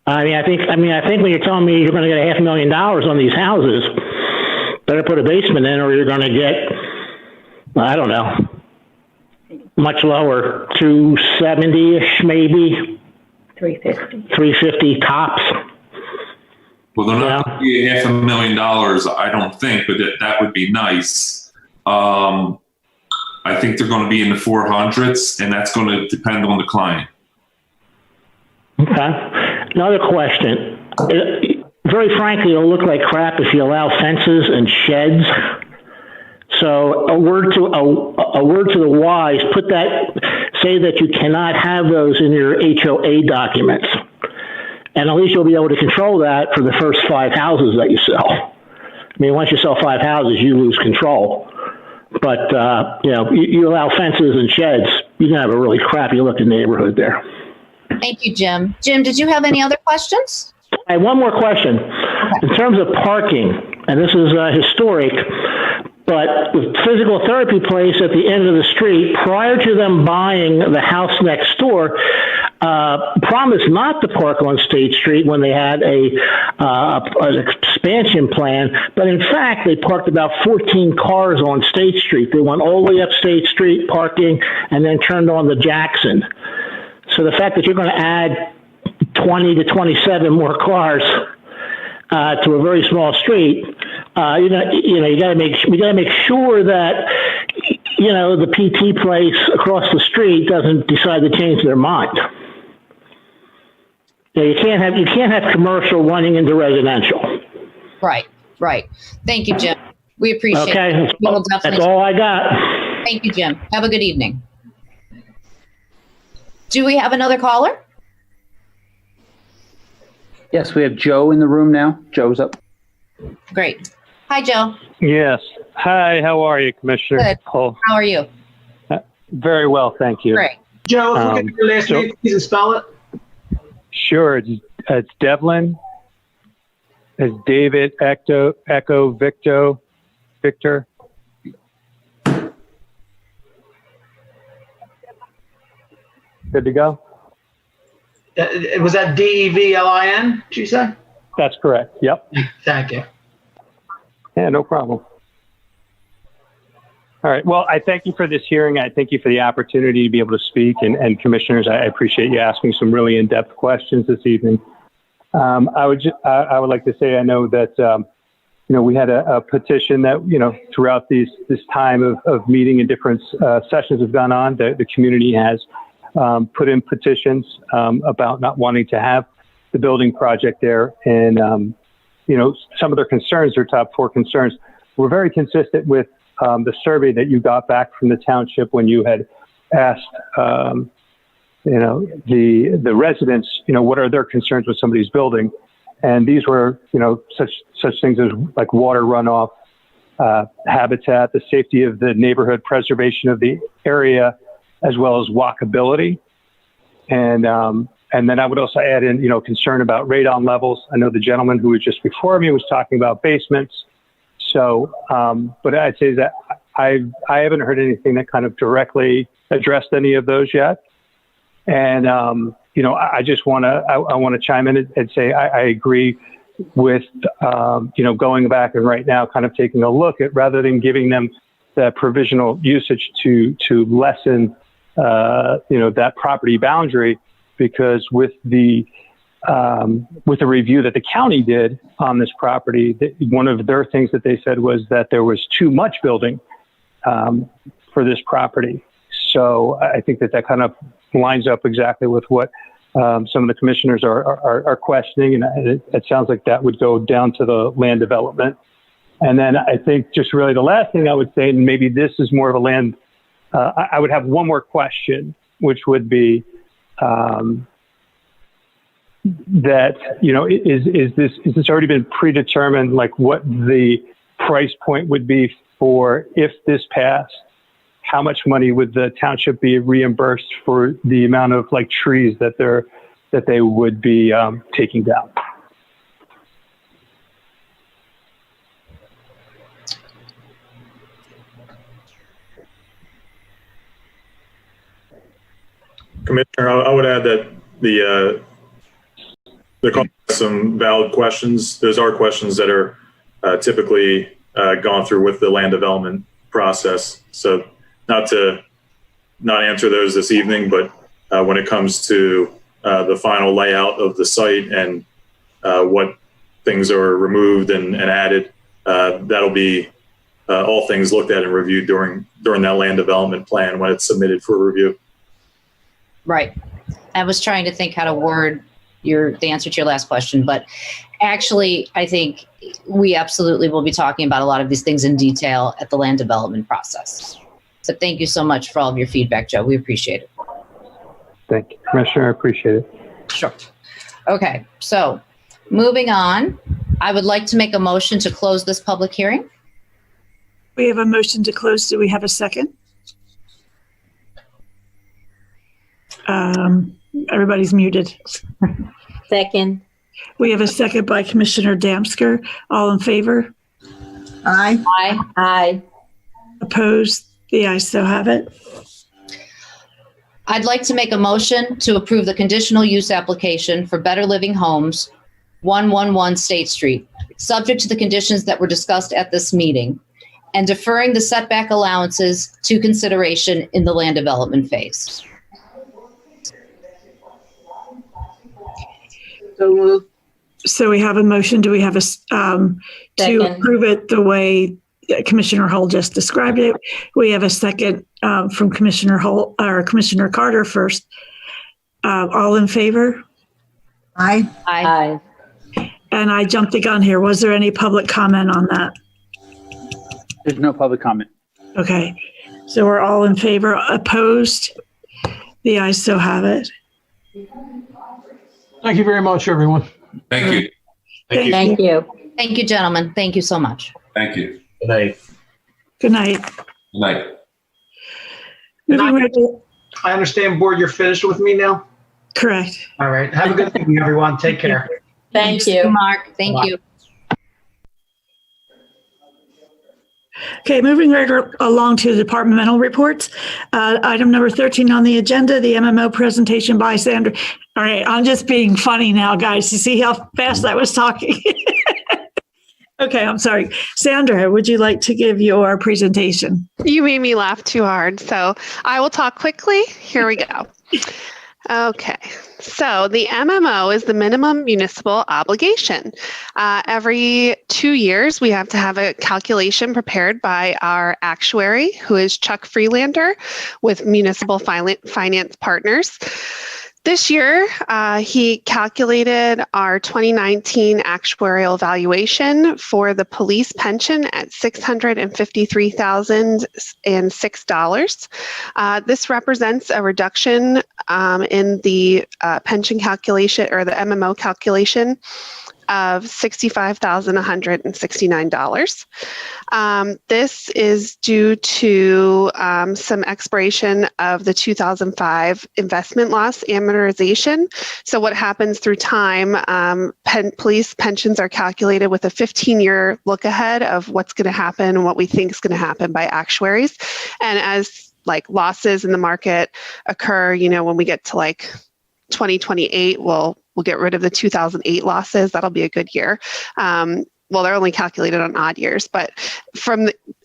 I think when you're telling me you're going to get $500,000 on these houses, better put a basement in, or you're going to get, I don't know, much lower, 270-ish maybe. 350 tops. Well, they're not going to be $500,000, I don't think, but that would be nice. I think they're going to be in the 400s, and that's going to depend on the client. Okay. Another question. Very frankly, it'll look like crap if you allow fences and sheds. So a word to the wise, say that you cannot have those in your HOA documents. And at least you'll be able to control that for the first 5 houses that you sell. I mean, once you sell 5 houses, you lose control. But, you allow fences and sheds, you can have a really crappy looking neighborhood there. Thank you, Jim. Jim, did you have any other questions? I have one more question. In terms of parking, and this is historic, but the physical therapy place at the end of the street, prior to them buying the house next door, promised not to park on State Street when they had an expansion plan, but in fact they parked about 14 cars on State Street. They went all the way up State Street parking and then turned on the Jackson. So the fact that you're going to add 20 to 27 more cars to a very small street, you got to make sure that the PT place across the street doesn't decide to change their mind. You can't have commercial running into residential. Right. Thank you, Jim. We appreciate it. Okay, that's all I got. Thank you, Jim. Have a good evening. Do we have another caller? Yes, we have Joe in the room now. Joe's up. Great. Hi, Joe. Yes. Hi, how are you, Commissioner? Good. How are you? Very well, thank you. Great. Joe, if we get your last name, please, and spell it. Sure. It's Devlin. It's David, Echo, Victor. Good to go? Was that Devlin, did you say? That's correct. Yep. Thank you. Yeah, no problem. All right. Well, I thank you for this hearing. I thank you for the opportunity to be able to speak. And commissioners, I appreciate you asking some really in-depth questions this evening. I would like to say, I know that, we had a petition that, throughout this time of meeting and different sessions have gone on, the community has put in petitions about not wanting to have the building project there. And, some of their concerns, their top 4 concerns, were very consistent with the survey that you got back from the township when you had asked, the residents, what are their concerns with somebody's building? And these were, such things as like water runoff, habitat, the safety of the neighborhood, preservation of the area, as well as walkability. And then I would also add in, concern about radon levels. I know the gentleman who was just before me was talking about basements. So, but I'd say that I haven't heard anything that kind of directly addressed any of those yet. And, I just want to chime in and say, I agree with, going back and right now kind of taking a look at, rather than giving them the provisional usage to lessen, that property boundary, because with the with a review that the county did on this property, one of their things that they said was that there was too much building for this property. So I think that kind of lines up exactly with what some of the commissioners are questioning, and it sounds like that would go down to the land development. And then I think just really the last thing I would say, and maybe this is more of a land, I would have one more question, which would be that, is this already been predetermined, like what the price point would be for if this passed? How much money would the township be reimbursed for the amount of like trees that they would be taking down? Commissioner, I would add that there are some valid questions. Those are questions that are typically gone through with the land development process. So not to not answer those this evening, but when it comes to the final layout of the site and what things are removed and added, that'll be all things looked at and reviewed during that land development plan when it's submitted for review. Right. I was trying to think how to word the answer to your last question, but actually, I think we absolutely will be talking about a lot of these things in detail at the land development process. So thank you so much for all of your feedback, Joe. We appreciate it. Thank you, Commissioner. I appreciate it. Sure. Okay, so moving on, I would like to make a motion to close this public hearing. We have a motion to close. Do we have a second? Everybody's muted. Second. We have a second by Commissioner Damsker. All in favor? Aye. Aye. Aye. Opposed? The ayes so have it. I'd like to make a motion to approve the conditional use application for Better Living Homes, 111 State Street, subject to the conditions that were discussed at this meeting, and deferring the setback allowances to consideration in the land development phase. So moved. So we have a motion. Do we have to approve it the way Commissioner Hull just described it? We have a second from Commissioner Hull or Commissioner Carter first. All in favor? Aye. Aye. And I jumped the gun here. Was there any public comment on that? There's no public comment. Okay. So we're all in favor. Opposed? The ayes so have it. Thank you very much, everyone. Thank you. Thank you. Thank you, gentlemen. Thank you so much. Thank you. Good night. Good night. Good night. Moving right to- I understand, board, you're finished with me now? Correct. All right. Have a good evening, everyone. Take care. Thank you. Mark. Thank you. Okay, moving right along to the departmental reports. Item number 13 on the agenda, the MMO presentation by Sandra. All right, I'm just being funny now, guys. You see how fast I was talking? Okay, I'm sorry. Sandra, would you like to give your presentation? You made me laugh too hard, so I will talk quickly. Here we go. Okay, so the MMO is the minimum municipal obligation. Every 2 years, we have to have a calculation prepared by our actuary, who is Chuck Freelander with Municipal Finance Partners. This year, he calculated our 2019 actuarial valuation for the police pension at $653,006. This represents a reduction in the pension calculation or the MMO calculation of $65,169. This is due to some expiration of the 2005 investment loss amortization. So what happens through time, police pensions are calculated with a 15-year look ahead of what's going to happen and what we think is going to happen by actuaries. And as like losses in the market occur, when we get to like 2028, we'll get rid of the 2008 losses. That'll be a good year. well, they're only calculated on odd years, but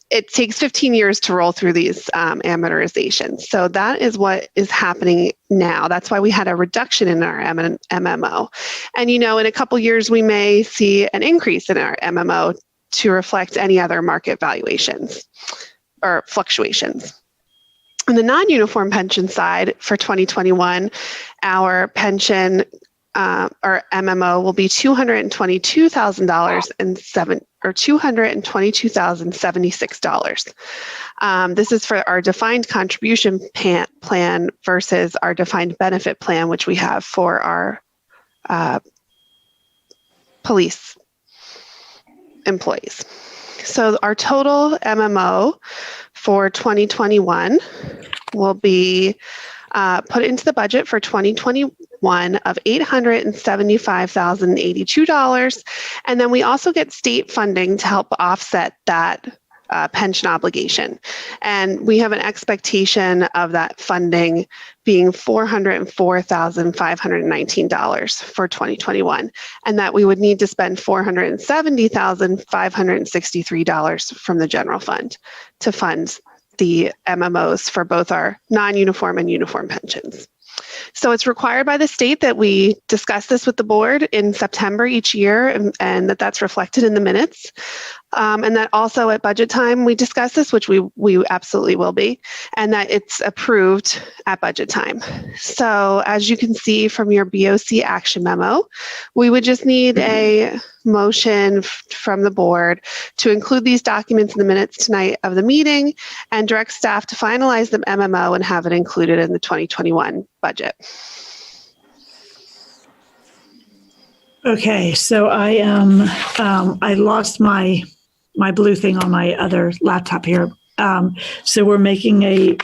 it takes 15 years to roll through these amortizations. So that is what is happening now. That's why we had a reduction in our MMO. And, in a couple years, we may see an increase in our MMO to reflect any other market valuations or fluctuations. On the non-uniform pension side for 2021, our pension or MMO will be $222,000 or $222,076. This is for our defined contribution plan versus our defined benefit plan, which we have for our police employees. So our total MMO for 2021 will be put into the budget for 2021 of $875,082. And then we also get state funding to help offset that pension obligation. And we have an expectation of that funding being $404,519 for 2021, and that we would need to spend $470,563 from the general fund to fund the MMOs for both our non-uniform and uniform pensions. So it's required by the state that we discuss this with the board in September each year, and that's reflected in the minutes. And that also at budget time, we discuss this, which we absolutely will be, and that it's approved at budget time. So as you can see from your BOC action memo, we would just need a motion from the board to include these documents in the minutes tonight of the meeting and direct staff to finalize the MMO and have it included in the 2021 budget. Okay, so I lost my blue thing on my other laptop here. So we're making a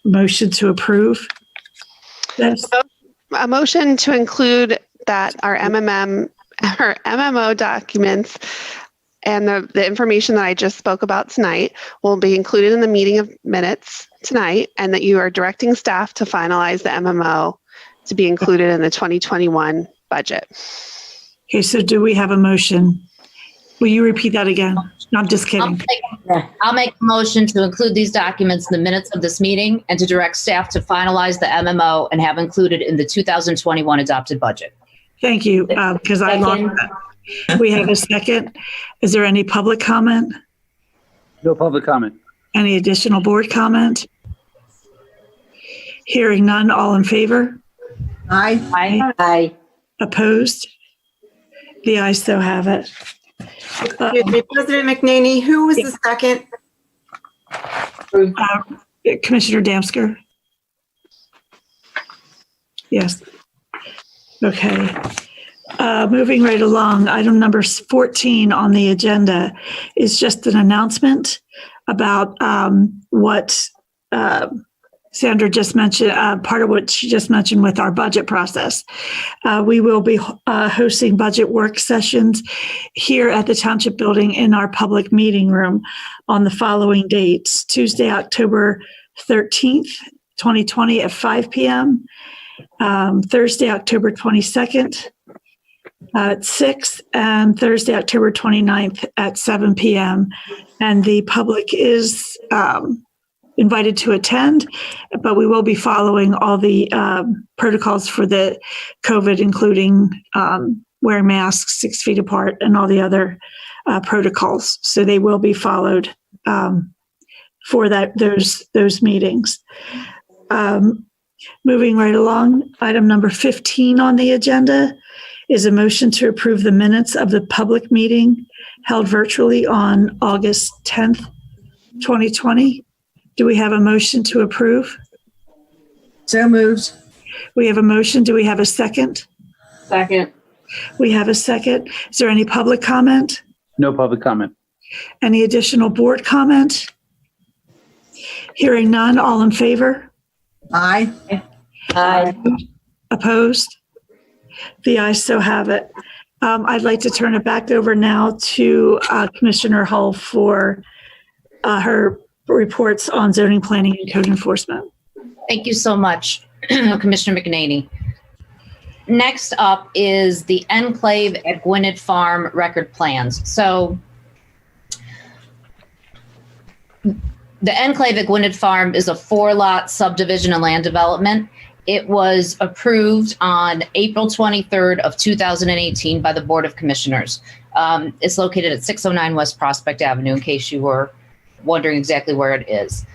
motion to approve this. A motion to include that our MMO documents and the information that I just spoke about tonight will be included in the meeting of minutes tonight, and that you are directing staff to finalize the MMO to be included in the 2021 budget. Okay, so do we have a motion? Will you repeat that again? No, I'm just kidding. I'll make a motion to include these documents in the minutes of this meeting and to direct staff to finalize the MMO and have included in the 2021 adopted budget. Thank you, because I lost that. We have a second. Is there any public comment? No public comment. Any additional board comment? Hearing none, all in favor? Aye. Aye. Opposed? The ayes so have it. Excuse me, President McNaney, who was the second? Commissioner Damsker? Yes. Okay. Moving right along, item number 14 on the agenda is just an announcement about what Sandra just mentioned, part of what she just mentioned with our budget process. We will be hosting budget work sessions here at the Township Building in our public meeting room on the following dates: Tuesday, October 13th, 2020 at 5 p.m., Thursday, October 22nd at 6, and Thursday, October 29th at 7 p.m. And the public is invited to attend, but we will be following all the protocols for the COVID, including wearing masks 6 feet apart and all the other protocols. So they will be followed for those meetings. Moving right along, item number 15 on the agenda is a motion to approve the minutes of the public meeting held virtually on August 10th, 2020. Do we have a motion to approve? So moved. We have a motion. Do we have a second? Second. We have a second. Is there any public comment? No public comment. Any additional board comment? Hearing none, all in favor? Aye. Aye. Opposed? The ayes so have it. I'd like to turn it back over now to Commissioner Hull for her reports on zoning, planning, and code enforcement. Thank you so much, Commissioner McNaney. next up is the enclave at Gwynedd Farm record plans. So the enclave at Gwynedd Farm is a 4-lot subdivision and land development. It was approved on April 23rd of 2018 by the Board of Commissioners. It's located at 609 West Prospect Avenue, in case you were wondering exactly where it is.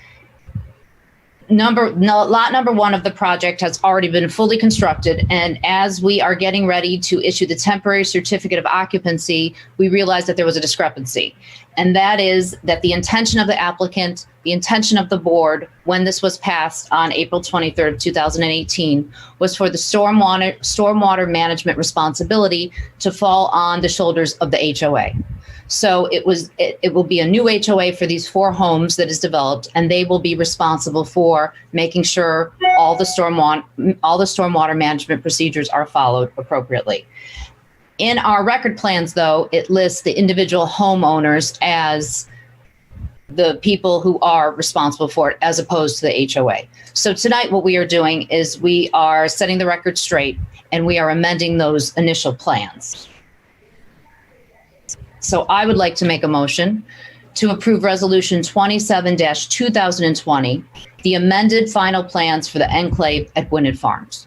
Lot number 1 of the project has already been fully constructed, and as we are getting ready to issue the temporary certificate of occupancy, we realized that there was a discrepancy. And that is that the intention of the applicant, the intention of the board, when this was passed on April 23rd, 2018, was for the stormwater management responsibility to fall on the shoulders of the HOA. So it will be a new HOA for these 4 homes that is developed, and they will be responsible for making sure all the stormwater management procedures are followed appropriately. In our record plans, though, it lists the individual homeowners as the people who are responsible for it, as opposed to the HOA. So tonight, what we are doing is we are setting the record straight, and we are amending those initial plans. So I would like to make a motion to approve Resolution 27-2020, the amended final plans for the enclave at Gwynedd Farms.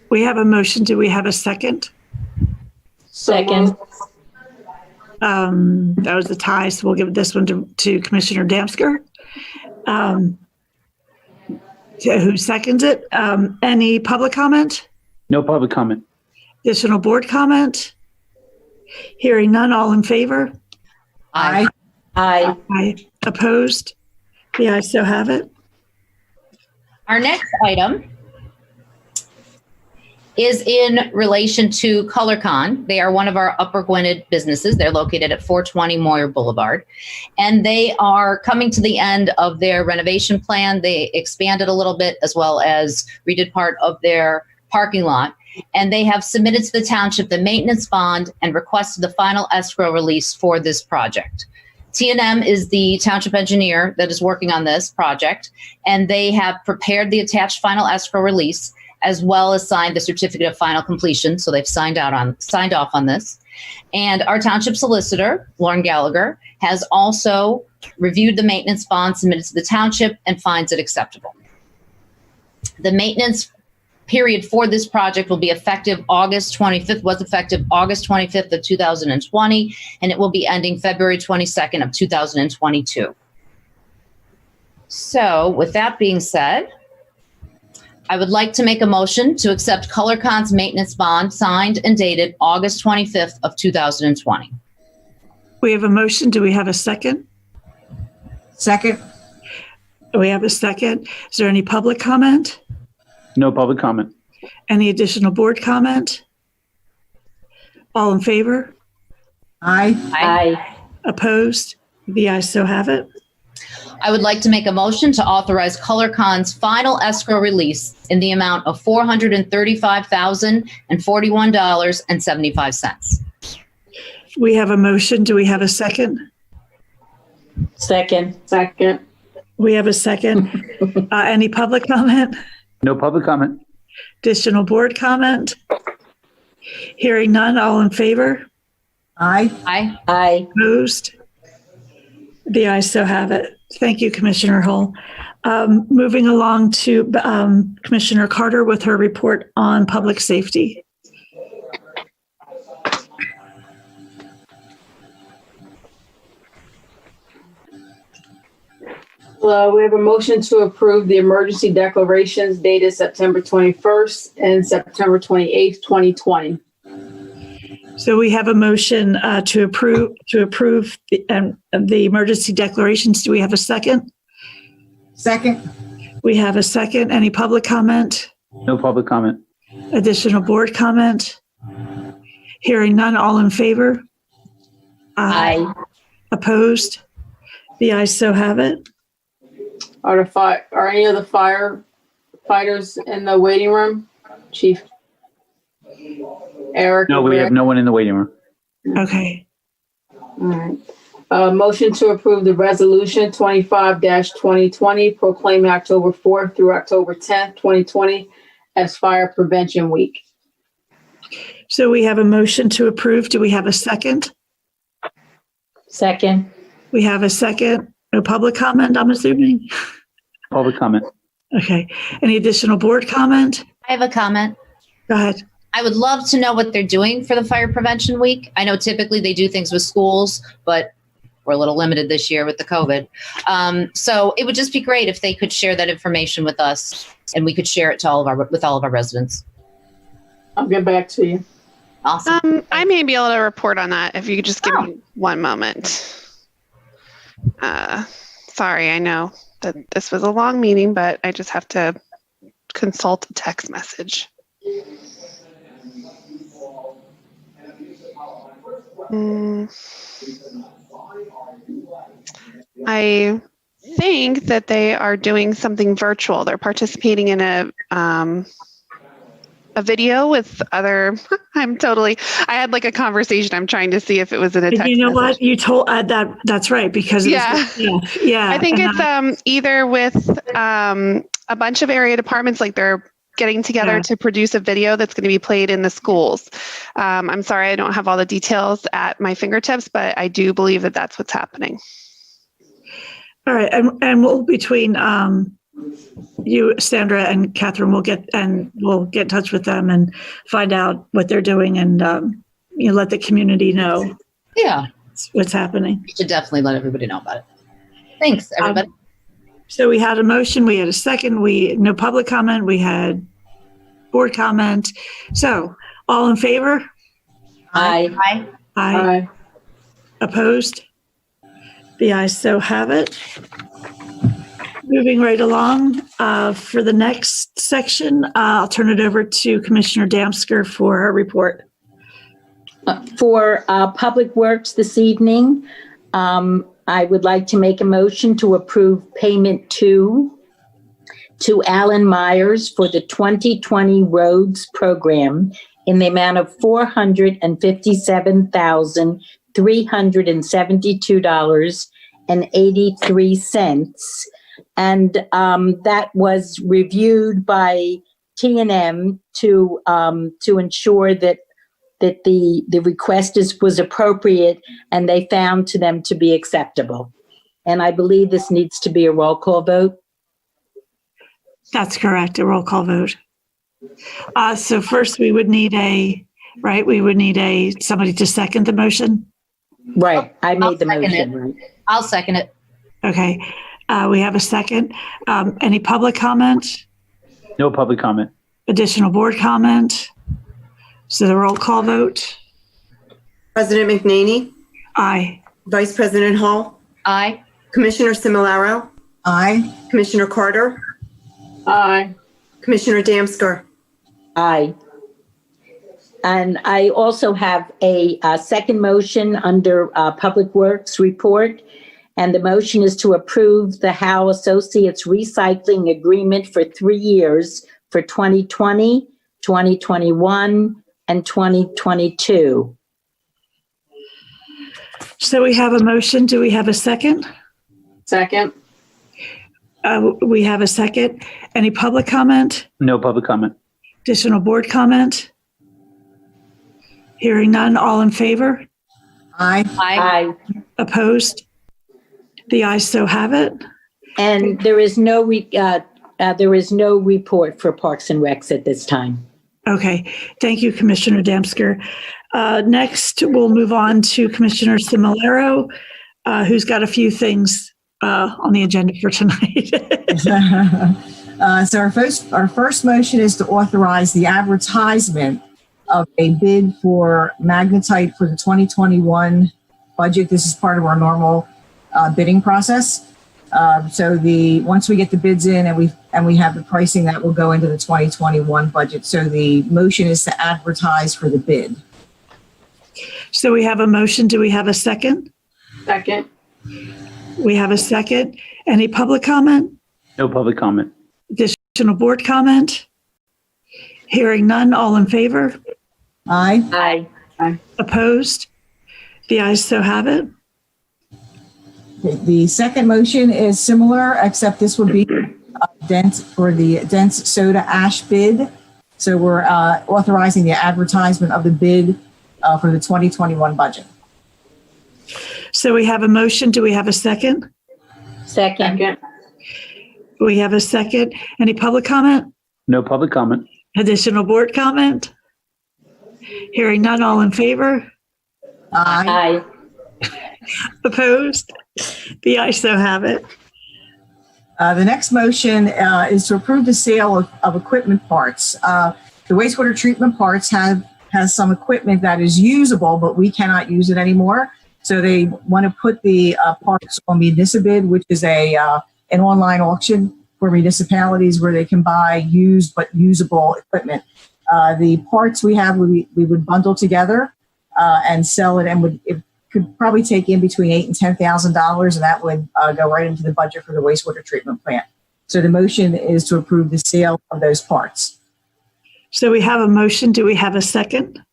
We have a motion. Do we have a second? Second. That was a tie, so we'll give this one to Commissioner Damsker. Who seconds it? Any public comment? No public comment. Additional board comment? Hearing none, all in favor? Aye. Aye. Aye. Opposed? The ayes so have it. Our next item is in relation to ColorCon. They are one of our Upper Gwynedd businesses. They're located at 420 Moyer Boulevard. And they are coming to the end of their renovation plan. They expanded a little bit, as well as redid part of their parking lot. And they have submitted to the township the maintenance bond and requested the final escrow release for this project. T&M is the township engineer that is working on this project, and they have prepared the attached final escrow release, as well as signed the certificate of final completion. So they've signed off on this. And our township solicitor, Lauren Gallagher, has also reviewed the maintenance bond submitted to the township and finds it acceptable. The maintenance period for this project will be effective August 25th, was effective August 25th of 2020, and it will be ending February 22nd of 2022. So with that being said, I would like to make a motion to accept ColorCon's maintenance bond signed and dated August 25th of 2020. We have a motion. Do we have a second? Second. We have a second. Is there any public comment? No public comment. Any additional board comment? All in favor? Aye. Aye. Opposed? The ayes so have it. I would like to make a motion to authorize ColorCon's final escrow release in the amount of $435,041.75. We have a motion. Do we have a second? Second. Second. We have a second. Any public comment? No public comment. Additional board comment? Hearing none, all in favor? Aye. Aye. Aye. Opposed? The ayes so have it. Thank you, Commissioner Hull. Moving along to Commissioner Carter with her report on public safety. We have a motion to approve the emergency declarations dated September 21st and September 28th, 2020. So we have a motion to approve the emergency declarations. Do we have a second? Second. We have a second. Any public comment? No public comment. Additional board comment? Hearing none, all in favor? Aye. Opposed? The ayes so have it. Are any of the firefighters in the waiting room? Chief Eric? No, we have no one in the waiting room. Okay. All right. Motion to approve the resolution 25-2020 proclaiming October 4th through October 10th, 2020 as Fire Prevention Week. So we have a motion to approve. Do we have a second? Second. We have a second. No public comment, I'm assuming? Public comment. Okay. Any additional board comment? I have a comment. Go ahead. I would love to know what they're doing for the Fire Prevention Week. I know typically they do things with schools, but we're a little limited this year with the COVID. So it would just be great if they could share that information with us and we could share it to with all of our residents. I'll get back to you. Awesome. I may be able to report on that if you could just give me one moment. Sorry, I know that this was a long meeting, but I just have to consult a text message. I think that they are doing something virtual. They're participating in a video with other. I had like a conversation. I'm trying to see if it was in a text You know message. what? You told that's right because Yeah. I think and it's either with a bunch of area departments, like they're getting together to produce a video that's going to be played in the schools. I'm sorry, I don't have all the details at my fingertips, but I do believe that that's what's happening. All right, and we'll between you, Sandra, and Catherine, we'll get in touch with them and find out what they're doing and let the community know. Yeah, what's happening. You should definitely let everybody know about it. Thanks, everybody. So we had a motion, we had a second, no public comment, we had board comment. So all in favor? Aye. Aye. Aye. Opposed? The ayes so have it. Moving right along, for the next section, I'll turn it over to Commissioner Damsker for her report. For Public Works this evening, I would like to make a motion to approve payment to Alan Myers for the 2020 roads program in the amount of $457,372.83. And that was reviewed by T&M to ensure that the request was appropriate, and they found to them to be acceptable. And I believe this needs to be a roll call vote. That's correct, a roll call vote. So first we would need somebody to second the motion. Right, I made the motion. Right. I'll second it. Okay, we have a second. Any public comment? No public comment. Additional board comment? So the roll call vote? President McNaney? Aye. Vice President Hall? Aye. Commissioner Similaro? Aye. Commissioner Carter? Aye. Commissioner Damsker? Aye. And I also have a second motion under Public Works report. And the motion is to approve the Howe Associates recycling agreement for 3 years for 2020, 2021, and 2022. So we have a motion. Do we have a second? Second. We have a second. Any public comment? No public comment. Additional board comment? Hearing none, all in favor? Aye. Aye. Opposed? The ayes so have it. And there is no report for Parks and Recs at this time. Okay, thank you, Commissioner Damsker. Next, we'll move on to Commissioner Similaro, who's got a few things on the agenda for tonight. So our first motion is to authorize the advertisement of a bid for magnetite for the 2021 budget. This is part of our normal bidding process. So once we get the bids in and we have the pricing, that will go into the 2021 budget. So the motion is to advertise for the bid. So we have a motion. Do we have a second? Second. We have a second. Any public comment? No public comment. Additional board comment? Hearing none, all in favor? Aye. Aye. Aye. Opposed? The ayes so have it. The second motion is similar, except this would be dense soda ash bid So we're authorizing the advertisement of the bid for the 2021 budget. So we have a motion. Do we have a second? Second. We have a second. Any public comment? No public comment. Additional board comment? Hearing none, all in favor? Aye. Opposed? The ayes so have it. The next motion is to approve the sale of equipment parts. The wastewater treatment parts has some equipment that is usable, but we cannot use it anymore. So they want to put the parts on Municipid, which is an online auction for municipalities where they can buy used but usable equipment. The parts we have, we would bundle together and sell it, and it could probably take in between $8,000 and $10,000, and that would go right into the budget for the wastewater treatment plant. So the motion is to approve the sale of those parts. So we have a motion. Do we have a second?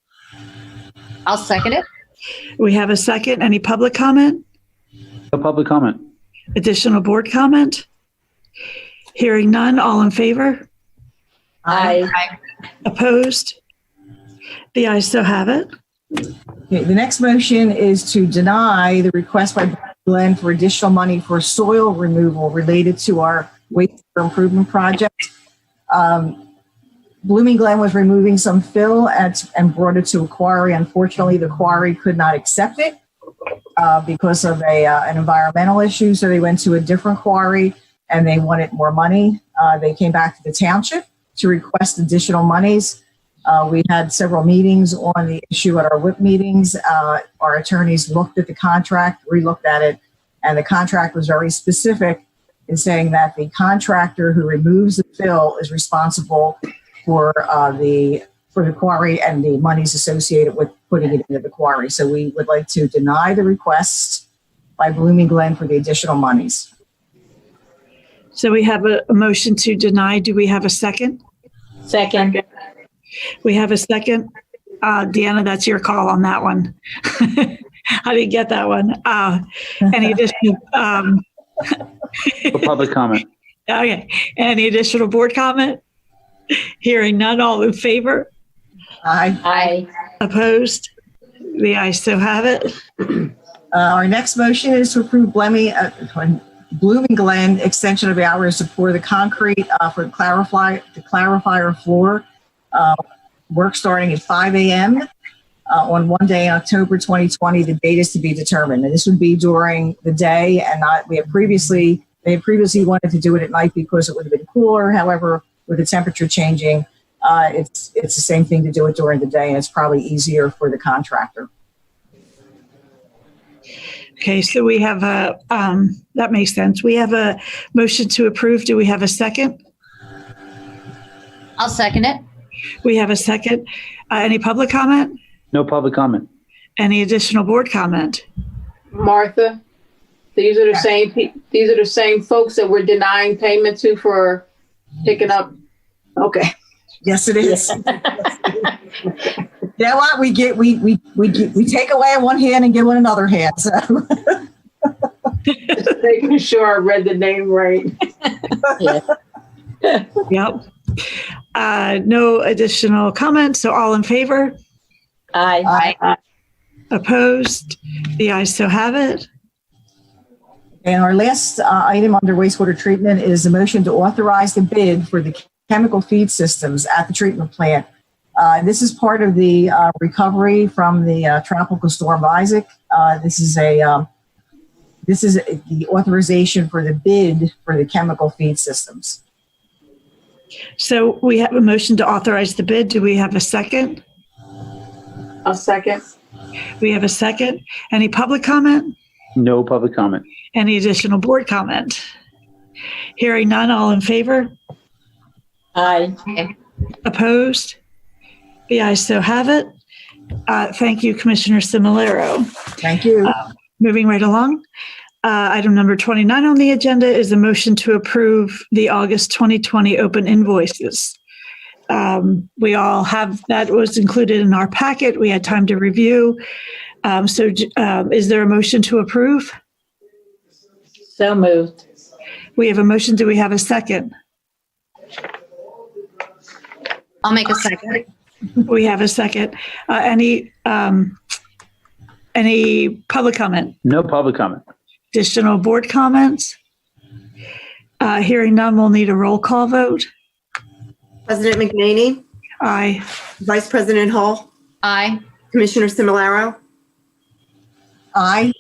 I'll second it. We have a second. Any public comment? No public comment. Additional board comment? Hearing none, all in favor? Aye. Opposed? The ayes so have it. Okay, the next motion is to deny the request by Glenn for additional money for soil removal related to our wastewater improvement project. Blooming Glen was removing some fill and brought it to a quarry. Unfortunately, the quarry could not accept it because of an environmental issue. So they went to a different quarry and they wanted more money. They came back to the township to request additional monies. We had several meetings on the issue at our WIP meetings. Our attorneys looked at the contract, re-looked at it, and the contract was very specific in saying that the contractor who removes the fill is responsible for the quarry and the monies associated with putting it into the quarry. So we would like to deny the request by Blooming Glen for the additional monies. So we have a motion to deny. Do we have a second? Second. We have a second. Deanna, that's your call on that one. I didn't get that one. Any additional? No public comment. Okay. Any additional board comment? Hearing none, all in favor? Aye. Opposed? The ayes so have it. Our next motion is to approve Blooming Glen extension of hours to pour the concrete for the clarifier floor. Work starting at 5 a.m. On one day in October 2020. The date is to be determined. And this would be during the day and not, they had previously wanted to do it at night because it would have been cooler. However, with the temperature changing, it's the same thing to do it during the day, and it's probably easier for the contractor. Okay, so we have that makes sense. We have a motion to approve. Do we have a second? I'll second it. We have a second. Any public comment? No public comment. Any additional board comment? Martha, these are the same folks that we're denying payment to for picking up. Okay. Yes, it is. You know what? We take away one hand and give one another hand. So. Just making sure I read the name right. Yep. No additional comments. So all in favor? Aye. Opposed? The ayes so have it. And our last item under wastewater treatment is a motion to authorize the bid for the chemical feed systems at the treatment plant. This is part of the recovery from the tropical storm Isaac. This is the authorization for the bid for the chemical feed systems. So we have a motion to authorize the bid. Do we have a second? A second. We have a second. Any public comment? No public comment. Any additional board comment? Hearing none, all in favor? Aye. Opposed? The ayes so have it. Thank you, Commissioner Similero. Thank you. Moving right along. Item number 29 on the agenda is a motion to approve the August 2020 open invoices. We all have, that was included in our packet. We had time to review. Is there a motion to approve? So moved. We have a motion. Do we have a second? I'll make a second. We have a second. Any public comment? No public comment. Additional board comments? Hearing none, we'll need a roll call vote. President McNaney, Aye. Vice President Hall, Aye. Commissioner Similaro, Aye.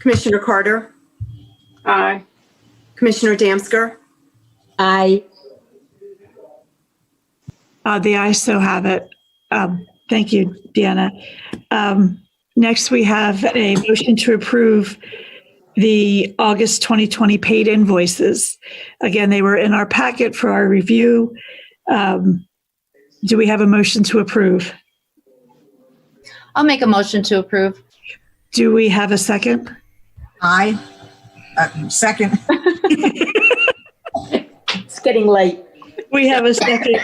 Commissioner Carter, Aye. Commissioner Damsker, Aye. The ayes so have it. Thank you, Deanna. Next, we have a motion to approve the August 2020 paid invoices. Again, they were in our packet for our review. Do we have a motion to approve? I'll make a motion to approve. Do we have a second? Aye. Second. It's getting late. We have a second.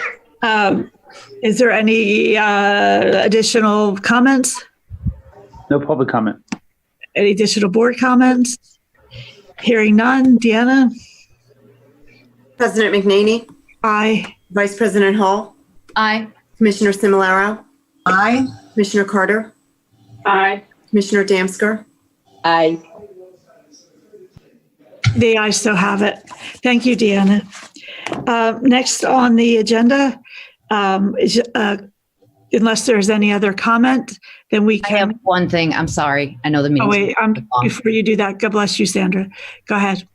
Is there any additional comments? No public comment. Any additional board comments? Hearing none. Deanna? President McNaney, Aye. Vice President Hall, Aye. Commissioner Similaro, Aye. Commissioner Carter, Aye. Commissioner Damsker, Aye. The ayes so have it. Thank you, Deanna. Next on the agenda, is, unless there's any other comment, then we I can. have one thing. I'm sorry. I know the Oh, meeting's wait, before you do that, God bless you, Sandra. Go ahead.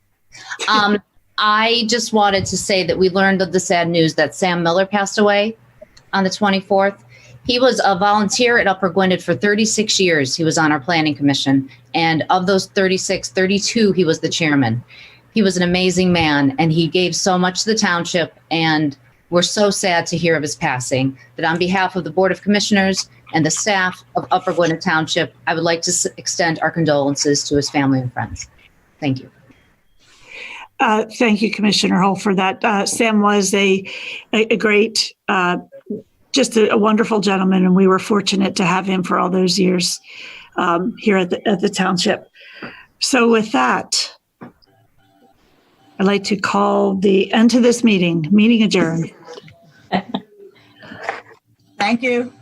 I just wanted to say that we learned of the sad news that Sam Miller passed away on the 24th. He was a volunteer at Upper Gwynedd for 36 years. He was on our planning commission. And of those 36, 32, he was the chairman. He was an amazing man, and he gave so much to the township. And we're so sad to hear of his passing that on behalf of the Board of Commissioners and the staff of Upper Gwynedd Township, I would like to extend our condolences to his family and friends. Thank you. Thank you, Commissioner Hull, for that. Sam was a great, just a wonderful gentleman, and we were fortunate to have him for all those years here at the township. So with that, I'd like to call the end to this meeting. Meeting adjourned. Thank you.